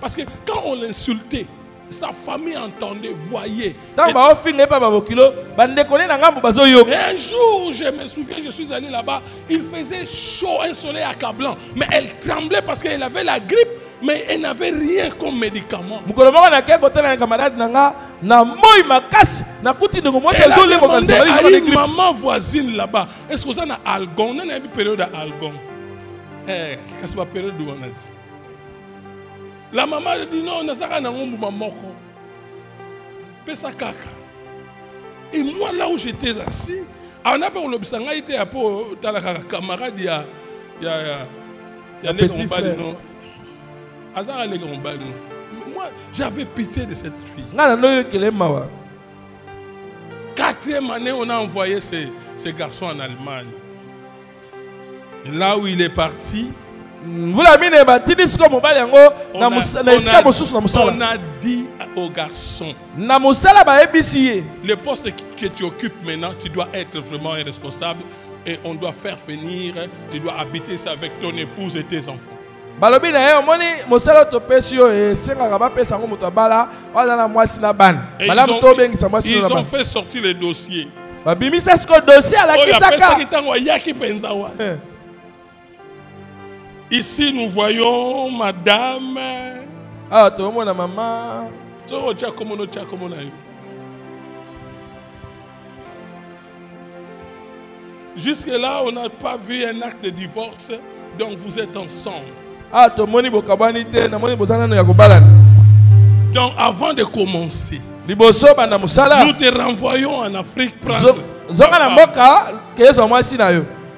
Parce que quand on l'insultait, sa famille entendait, voyait. Et un jour, je me souviens, je suis allé là-bas, il faisait chaud, un soleil accablant, mais elle tremblait parce qu'elle avait la grippe, mais elle n'avait rien comme médicament. Elle a demandé à une maman voisine là-bas, est-ce que vous avez un algon? On a une période d'algon. Qu'est-ce que période où on a dit? La maman a dit non, on a ça à maman. Et moi, là où j'étais assis, on a pas l'obsanga était pour la camarade, il y a les frères. Moi, j'avais pitié de cette fille. 4e année, on a envoyé ces garçons en Allemagne. Et là où il est parti, on a dit aux garçons, le poste que tu occupes maintenant, tu dois être vraiment un responsable et on doit faire venir, tu dois habiter ça avec ton épouse et tes enfants. Ils ont fait sortir le dossier. Ici, nous voyons madame. Ah, tout le monde a maman. Jusque-là, on n'a pas vu un acte de divorce, donc vous êtes ensemble. Ah, tout le monde donc, avant de commencer, nous te renvoyons en Afrique prendre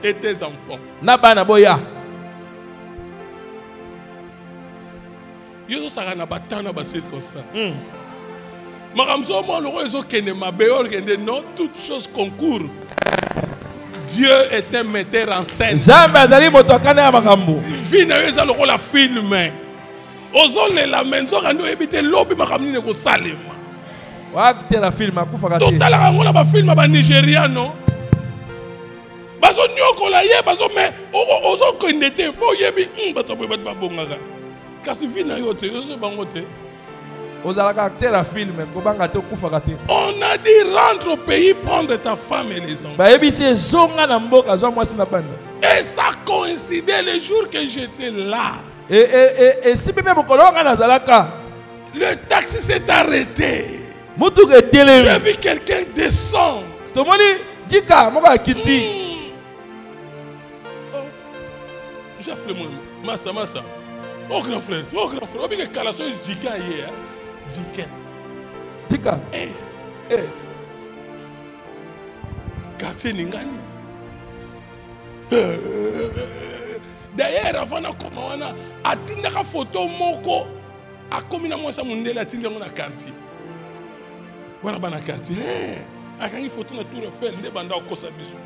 et tes enfants. Ils ont circonstances. Non, toutes choses concourent. Dieu est un metteur en scène. La film. La maison éviter lobby total film Nigeria non. Bazo nyoko la ye bazo mais ozo ko ndete bo yebi bato ba bonga. Kasi vina yote yoso bangote. On a dit rentre au pays prendre ta femme et les enfants. Et ça coïncidait le jour que j'étais là. Le taxi s'est arrêté. J'ai vu quelqu'un descendre. J'ai appelé mon Massa. Oh grand frère. Obi que Kalaso Jika hier. Jika. Quartier Ningani. D'ailleurs, avant de commencer, à la photo moko, à combien de mois ça monte la tinte dans le quartier. Voilà dans le quartier. À quand il photo na tour Eiffel, ne banda au Kosabisu.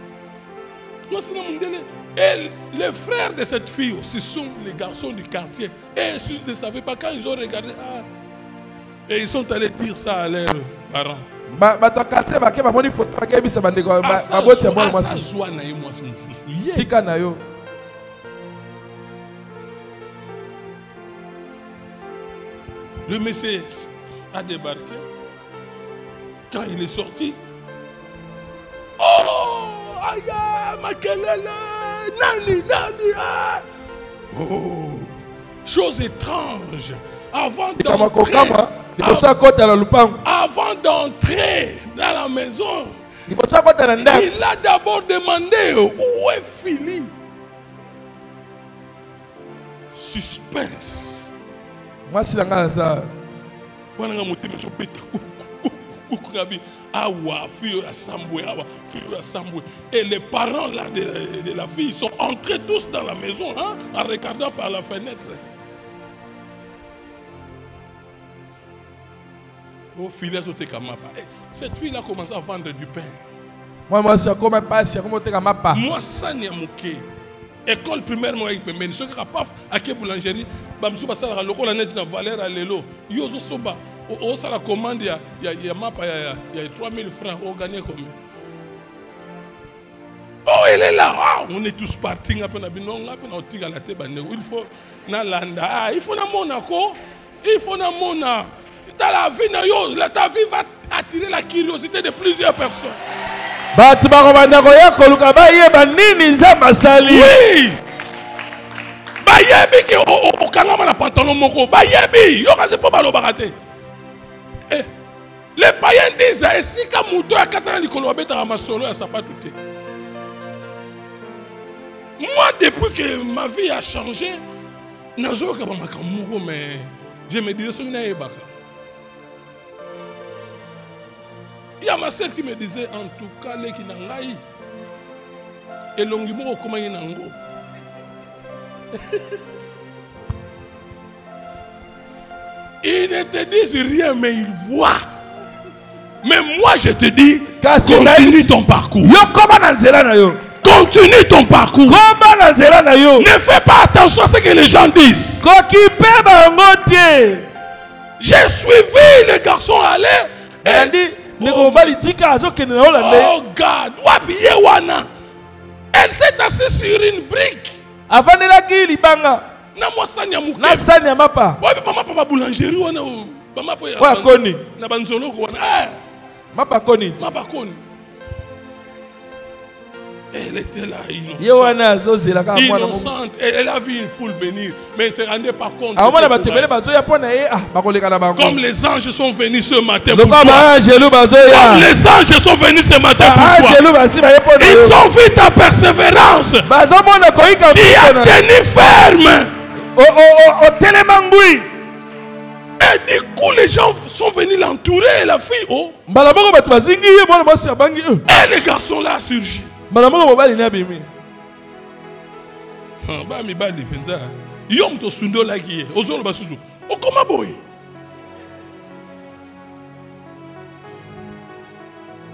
Moi c'est mondial. Et les frères de cette fille, ce sont les garçons du quartier. Et je ne savais pas quand ils ont regardé. Et ils sont allés dire ça à leurs parents. Le monsieur a débarqué. Quand il est sorti, oh, aïe, Makelele, Nani, oh, chose étrange. Avant d'entrer Avant d'entrer dans la maison, il a d'abord demandé où est Philippe. Suspense. Moi, c'est dans ça. Et les parents là, de la fille sont entrés tous dans la maison, hein, en regardant par la fenêtre. Cette fille a commencé à vendre du pain. Moi, ça n'y a mouké. École primaire, moi, je suis à la boulangerie. Je suis à la valeur à l'élo. Je suis à la commande, il y a 3000 francs. On gagne combien? Oh, elle est là. Ah, on est tous partis. Il faut il faut Monaco. Il faut Monaco. Dans la vie, ta vie va attirer la curiosité de plusieurs personnes. Oui! Bayebi ki okangama na pantalon moko. Bayebi, yo kaze po balo barate. Les païens disent si ka muto ya katana likolo abeta na masolo ya sapatu te. Moi depuis que ma vie a changé, nazo ka ba makamuro mais je me disais soki na yebaka. Il y a ma sœur qui me disait en tout cas les qui n'angai et longimo comment il n'ango. Ils ne te disent rien mais ils voient. Mais moi je te dis continue ton parcours. Continue ton parcours. Ne fais pas attention à ce que les gens disent. J'ai suivi le garçon aller et oh God, elle s'est assise sur une brique. Avant de la guille, na moi ça n'y a mouké. Na ça n'y a pas. Ouais, maman papa boulangerie wana o. Maman po ya. Wa koni. Na banzolo ko wana. Eh. Mapa koni. Mapa koni. Elle était là innocente. Elle a vu une foule venir, mais elle ne se rendait pas compte. Comme les anges sont venus ce matin pour toi. Comme les anges sont venus ce matin pour toi. Ils ont vu ta persévérance. Qui a tenu ferme. Et du coup, les gens sont venus l'entourer, la fille. Oh. Et le garçon là a surgi.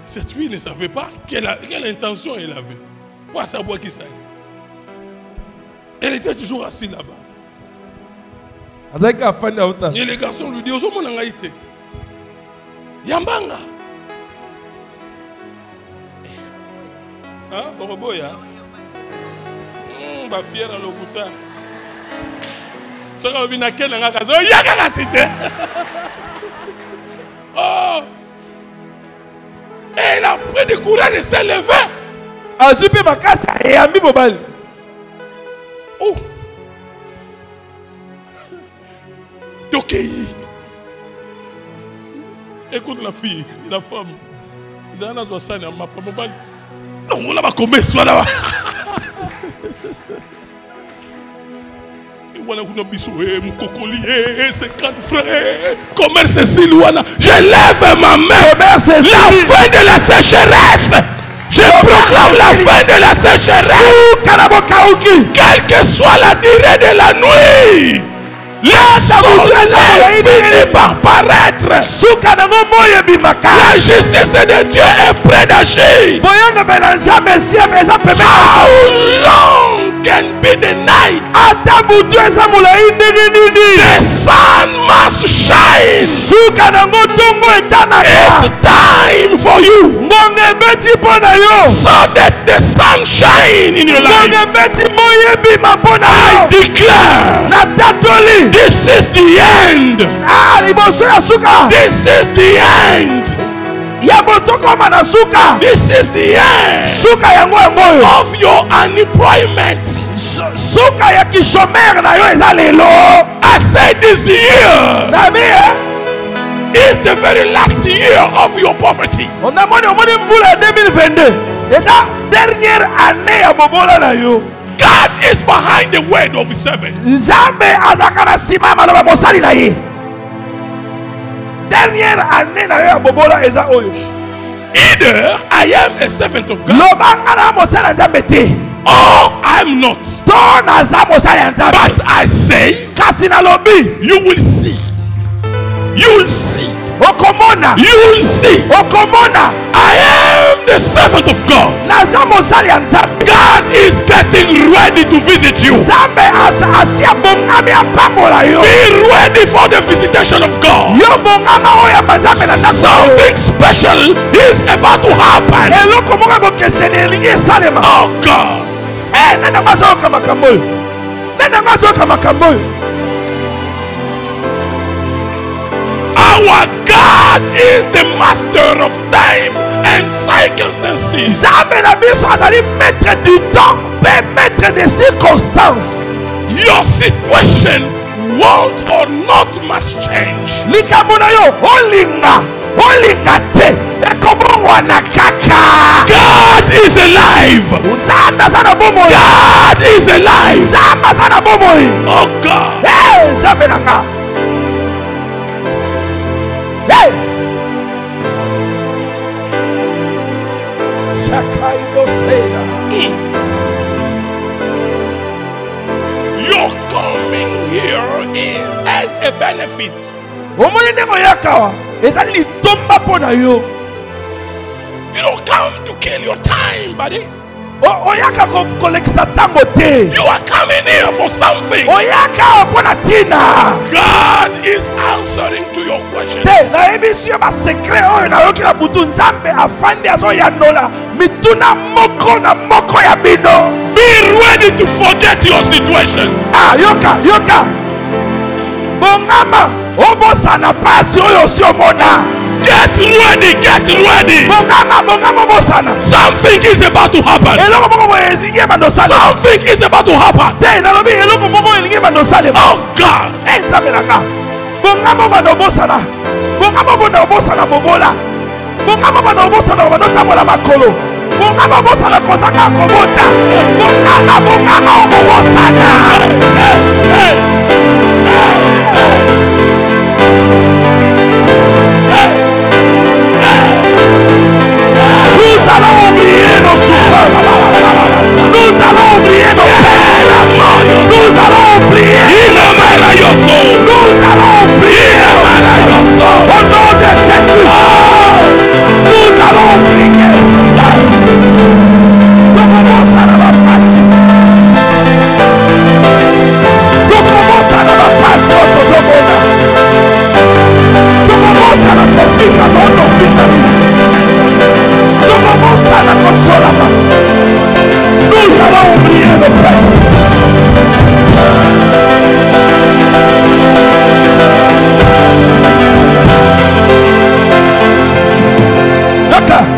Cette fille ne savait pas quelle intention elle avait. Pour savoir qui ça est. Elle était toujours assise là-bas. Et les garçons lui disent Yambanga. Ah, Boroboya. Ba fière à l'okuta. Ça va venir à quel endroit? Oh, yaka la cité. Oh. Et il a pris du courage de se lever. Azupi bakasa et ami bobal. Oh. Tokei. Écoute la fille, la femme. Ils ont un ça, ma bobal. Non, on l'a pas commis, là-bas. Commerce Silouana. Je lève ma main. La fin de la sécheresse. Je proclame la fin de la sécheresse. Quelle que soit la durée de la nuit. Le soleil finit par paraître. La justice de Dieu est près d'agir. How long can be the night? The sun must shine. It's time for you. So that the sun shine in your life. I declare. This is the end. This is the end. This is the end of your unemployment. I said this year is the very last year of your poverty. On a moni 2022. C'est la dernière année à bobola na yo. God is behind the word of his servants. Nzambe azakana simama na mosali na ye. Dernière année na yo ya bobola eza oyo. Either I am a servant of God, Lobanga na mosala nzambe te. or I am not. To na za mosala nzambe. But I say, Kasi na lobi. you will see. You will see. Okomona. You will see. Okomona. I am the servant of God. Na za mosali nzambe. God is getting ready to visit you. Nzambe asia bongami apambola yo. Be ready for the visitation of God. Yo bongama oya banzambe na ndako. Something special is about to happen. Eloko moko bokeseni elingi esalema. Oh God. Nana mazoka makambo oyo. Nana mazoka makambo oyo. Our God is the master of time and circumstances. Nzambe na biso azali maître du temps, pe maître des circonstances. Your situation won't or not must change. Likambo na yo olinga te ekobongwa na kaka. God is alive. Nzambe aza na bomoi. God is alive. Nzambe aza na bomoi. Oh God. Hey, Nzambe na nga. Hey. Shakaido Seda. Your coming here is as a benefit. Omoni ndenge oyakawa ezali litomba mpo na yo. You don't come to kill your time, buddy. Oyaka kolekisa ntango te. You are coming here for something. Oyaka mpo na ntina. God is answering to your question. Te nayebisi yo basekret oyo nayoki na butu. Nzambe afandi azoyandola mituna moko na moko ya bino. Be ready to forget your situation. Yoka bongama obosana pasi oyo si omona. Get ready, get ready. Bongama obosana. Something is about to happen. Eloko moko boye elingi bandosala. Something is about to happen. Te nalobi eloko moko elingi bandosala. Oh God. Nzambe na nga. Bongama bando obosana. Bongama bando obosana bobola. Bongama bando obosana bando tambola makolo. Bongama obosana kozanga kobota. Bongama okobosana. Nous allons oublier nos souffrances. Nous allons oublier nos peines. Nous allons oublier. Nous allons oublier. Au nom de Jésus. Nous allons oublier. Tokobosa na bapasi. Tokobosa na bapasi otozomona. Tokobosa na kofinga motofinga. Tokobosa na konsolama. Nous allons oublier nos peines.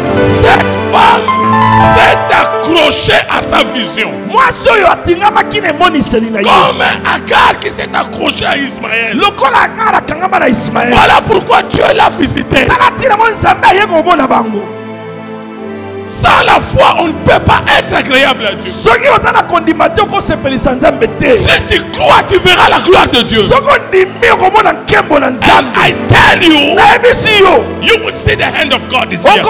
Cette femme s'est accrochée à sa vision. Comme Agar qui s'est accroché à Ismaël. Voilà pourquoi Dieu l'a visité. Sans la foi, on ne peut pas être agréable à Dieu. Si tu crois, tu verras la gloire de Dieu. And I tell you, you will see the hand of God is here.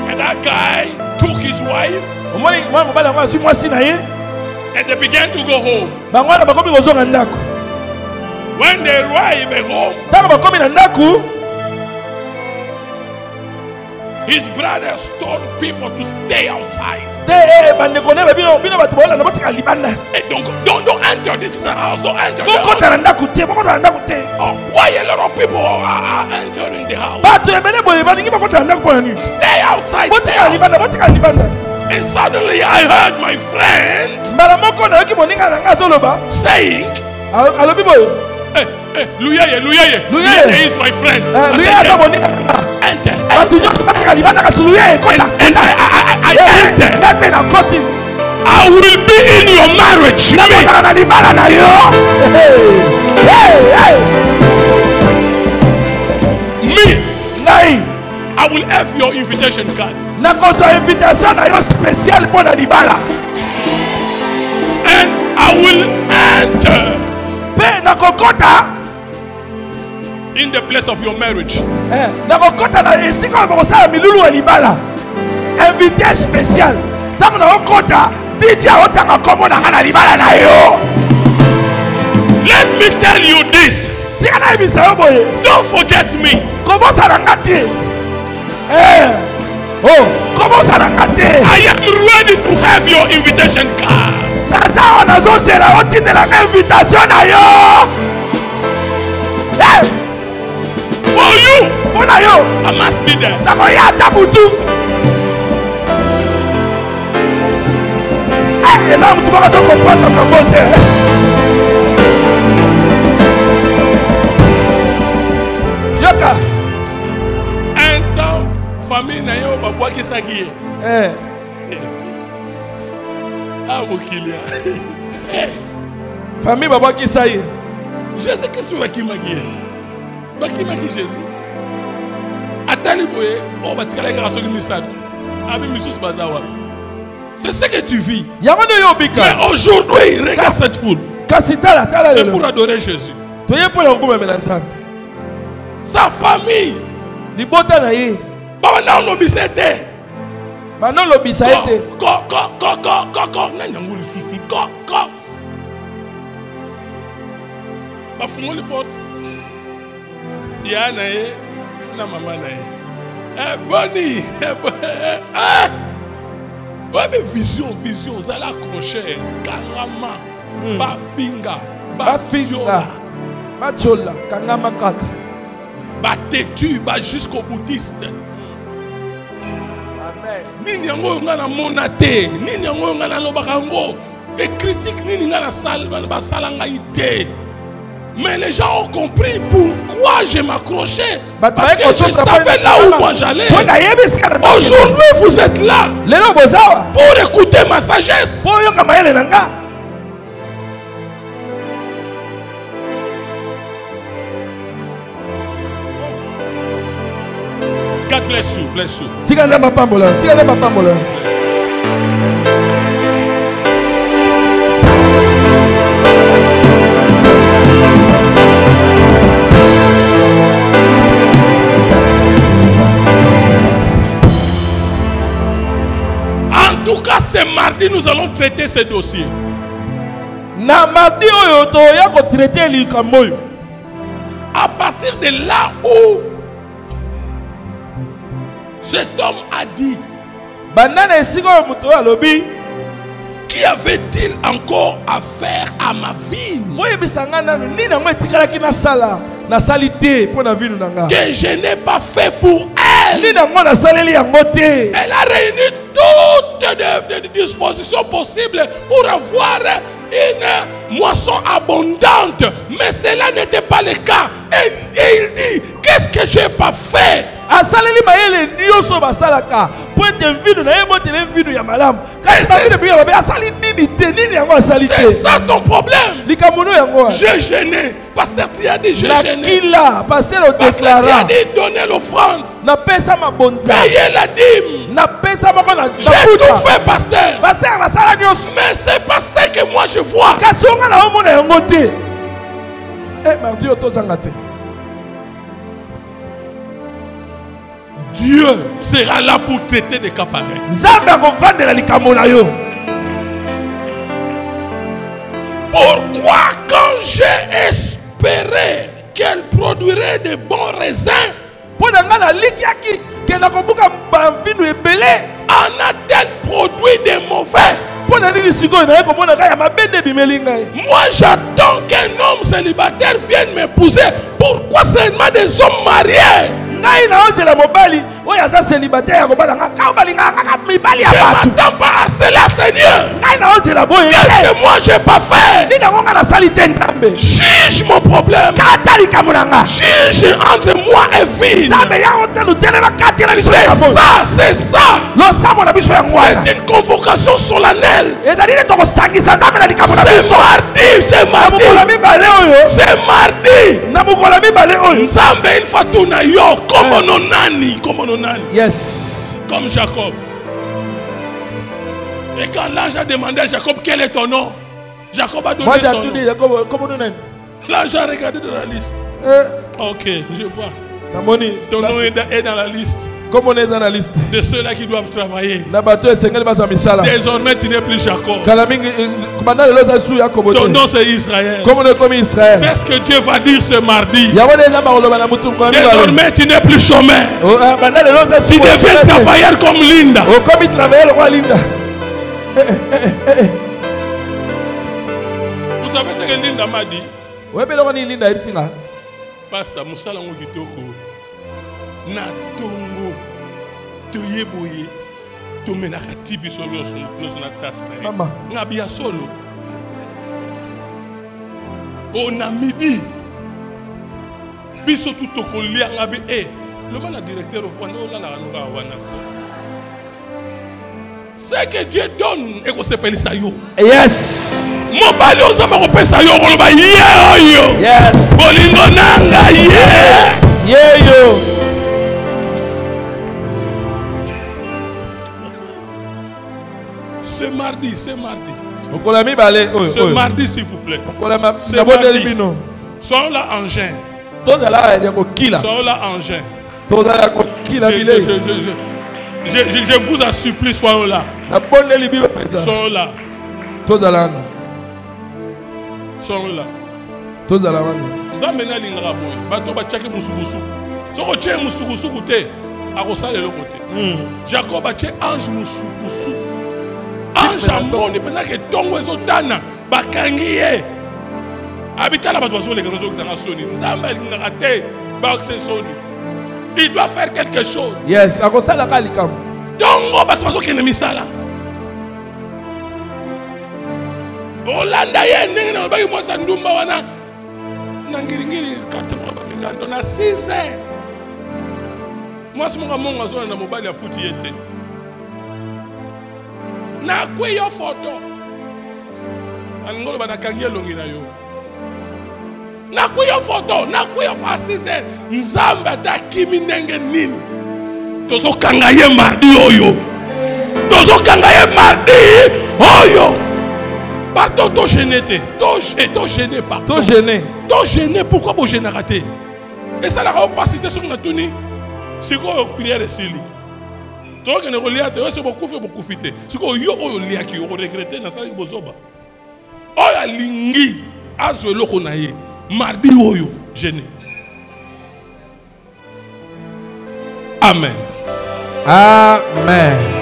And that guy took his wife and they began to go home. When they arrived at home, his brothers told people to stay outside. And don't enter. This is a house. Don't enter. Oh, why a lot of people are entering the house? Stay outside. Stay outside. And suddenly I heard my friend saying, Luyaye is my friend. Enter. And I enter. I will be in your marriage. Me. I will have your invitation card. And I will enter in the place of your marriage. Invité spécial. Let me tell you this. Don't forget me. I am ready to have your invitation card. For you, I must be there. Yoka. Un temps, famille na yo ba bois qui s'aguille. Ah mokilia. Famille ba bois qui s'aguille. Jésus qu'est-ce qui m'a guéri? Ba qui m'a guéri Jésus? Atali boye, on va tikala ka so misad. Abi misus bazawa. C'est ce que tu vis. Mais aujourd'hui, regarde cette foule. C'est pour adorer Jésus. Sa famille. Ouais, vision, ça l'a accroché. Karama, Bafinga, Bachola, Kangama Kaka. Batetu, jusqu'au bouddhiste. Amen. Nini yango ngana monate, nini yango ngana lobakango. Et critique nini ngana basalanga ite. Mais les gens ont compris pourquoi je m'accrochais. Parce que je savais là où moi j'allais. Aujourd'hui, vous êtes là pour écouter ma sagesse. God bless you, bless you. En tout cas, ce mardi, nous allons traiter ce dossier. À partir de là où cet homme a dit, qu'y avait-il encore à faire à ma vie que je n'ai pas fait pour elle? Elle a réuni toutes les dispositions possibles pour avoir une moisson abondante, mais cela n'était pas le cas. Et il dit, qu'est-ce que je n'ai pas fait? C'est ça ton problème. J'ai gêné. Pasteur Tia dit j'ai gêné. Pasteur Tia dit donner l'offrande. Payer la dîme. J'ai tout fait, pasteur. Mais c'est pas ça que moi je vois. Dieu sera là pour traiter des cas pareils. Pourquoi quand j'ai espéré qu'elle produirait de bons raisins, en a-t-elle produit des mauvais? Moi j'attends qu'un homme célibataire vienne m'épouser. Pourquoi seulement des hommes mariés ngai na ozela mobali oyo aza célibataire akobala nga ka obalinga kaka mibali ya Je bato m'attends pas à cela, Seigneur. ngai na ozela boye Qu'est-ce que moi j'ai pas fait? nini yango nga nasali te nzambe Juge mon problème. kata likambo na nga Juge entre moi et vie. nzambe yango te lutelema katela biso C'est likambo ça, c'est ça. losambo na biso yango wana C'est une convocation solennelle. ezali nde tokosangisa nzambe na likambo na C'est biso mardi, c'est na mardi. mokolo mibale oyo C'est mardi. na mokolo mibale oyo Nzambe une fois tout na yo comme ononani, comme ononani, yes comme Jacob. Et quand l'ange a demandé à Jacob quel est ton nom, Jacob a moi donné j'ai son tout nom. dit comme on est L'ange a regardé dans la liste. Ok, je vois. namoni Ton nom est dans la liste comme on est dans la liste de ceux-là qui doivent travailler. na bato esengeli bazwa misala Désormais, tu n'es plus Jacob. kala mingi banda lelo eza su ya kobo Ton te nom c'est Israël. comme on est comme Israël C'est ce que Dieu va dire ce mardi. yango nde eza bakoloba na mutu mokolo mibale Désormais, tu n'es plus chômeur. banda lelo eza su Tu deviens travailleur comme Linda. okomi travailler lokwa linda Vous savez ce que Linda m'a dit? oyebi eloko nini linda ayebisi nga Pasteur Moussala ngo kitoko. Na tongo. Toyeboye. Tomenaka tibiso nyonso na tasse na ye. Mama. Ngabia solo. On midi. Biso tout tokolia ngabi le mana directeur of one la na wana. Ce que Dieu donne et qu'on s'appelle ça yo. yes Mobali on zama kopesa yo koloba ye oyo. yes Bolingo nanga ye. yeyo C'est mardi, c'est mardi. mokolo ya mibale oyo Ce oyo mardi s'il vous plaît. mokolo ya C'est nabondeli mardi. bino Sois là engin. tozala ya kokila Sois là engin. tozala ya kokila bilei Je vous en supplie, soyons là. nabondeli bino penza Soyons là. tozala wana Soyons là. tozala wana Nzambe na lingaka boye. Bato batiaki musukusuku. Soko tie musukusuku te, akosala eloko te. Jacob atie ange musukusuku. Ange amoni pendant que tongo ezotana bakangi ye. Abitala bato bazoleka bazokisanga soni. Nzambe alingaka te bakise soni. Il doit faire quelque chose. yes akosalaka likambo Tongo bato bazokende misala. Olanda ye ndenge na lobaki mwasa ndumba wana na ngiringiri katema bamingando na 6 heures. Mwasi moko mongo azona na mobali afuti ye te. Na kwe yo photo. Angolo banakangi elongi na yo. Na kwe yo photo, na kwe yo fa 6 heures. Nzambe atakimi ndenge nini. Tozokanga ye mardi oyo. Tozokanga ye mardi oyo. Pardon, to gêné te. To gêné pas. to gêné To gêné, pourquoi vous gênez raté? Et ça la opacité sur la tuni. C'est quoi prière de Sili? Toi qui ne relis te, c'est beaucoup fait beaucoup fité. C'est quoi yo lia qui ont regretté na sali bozoba. Oya lingi azwe loko na ye. Mardi oyo gêné. Amen. amen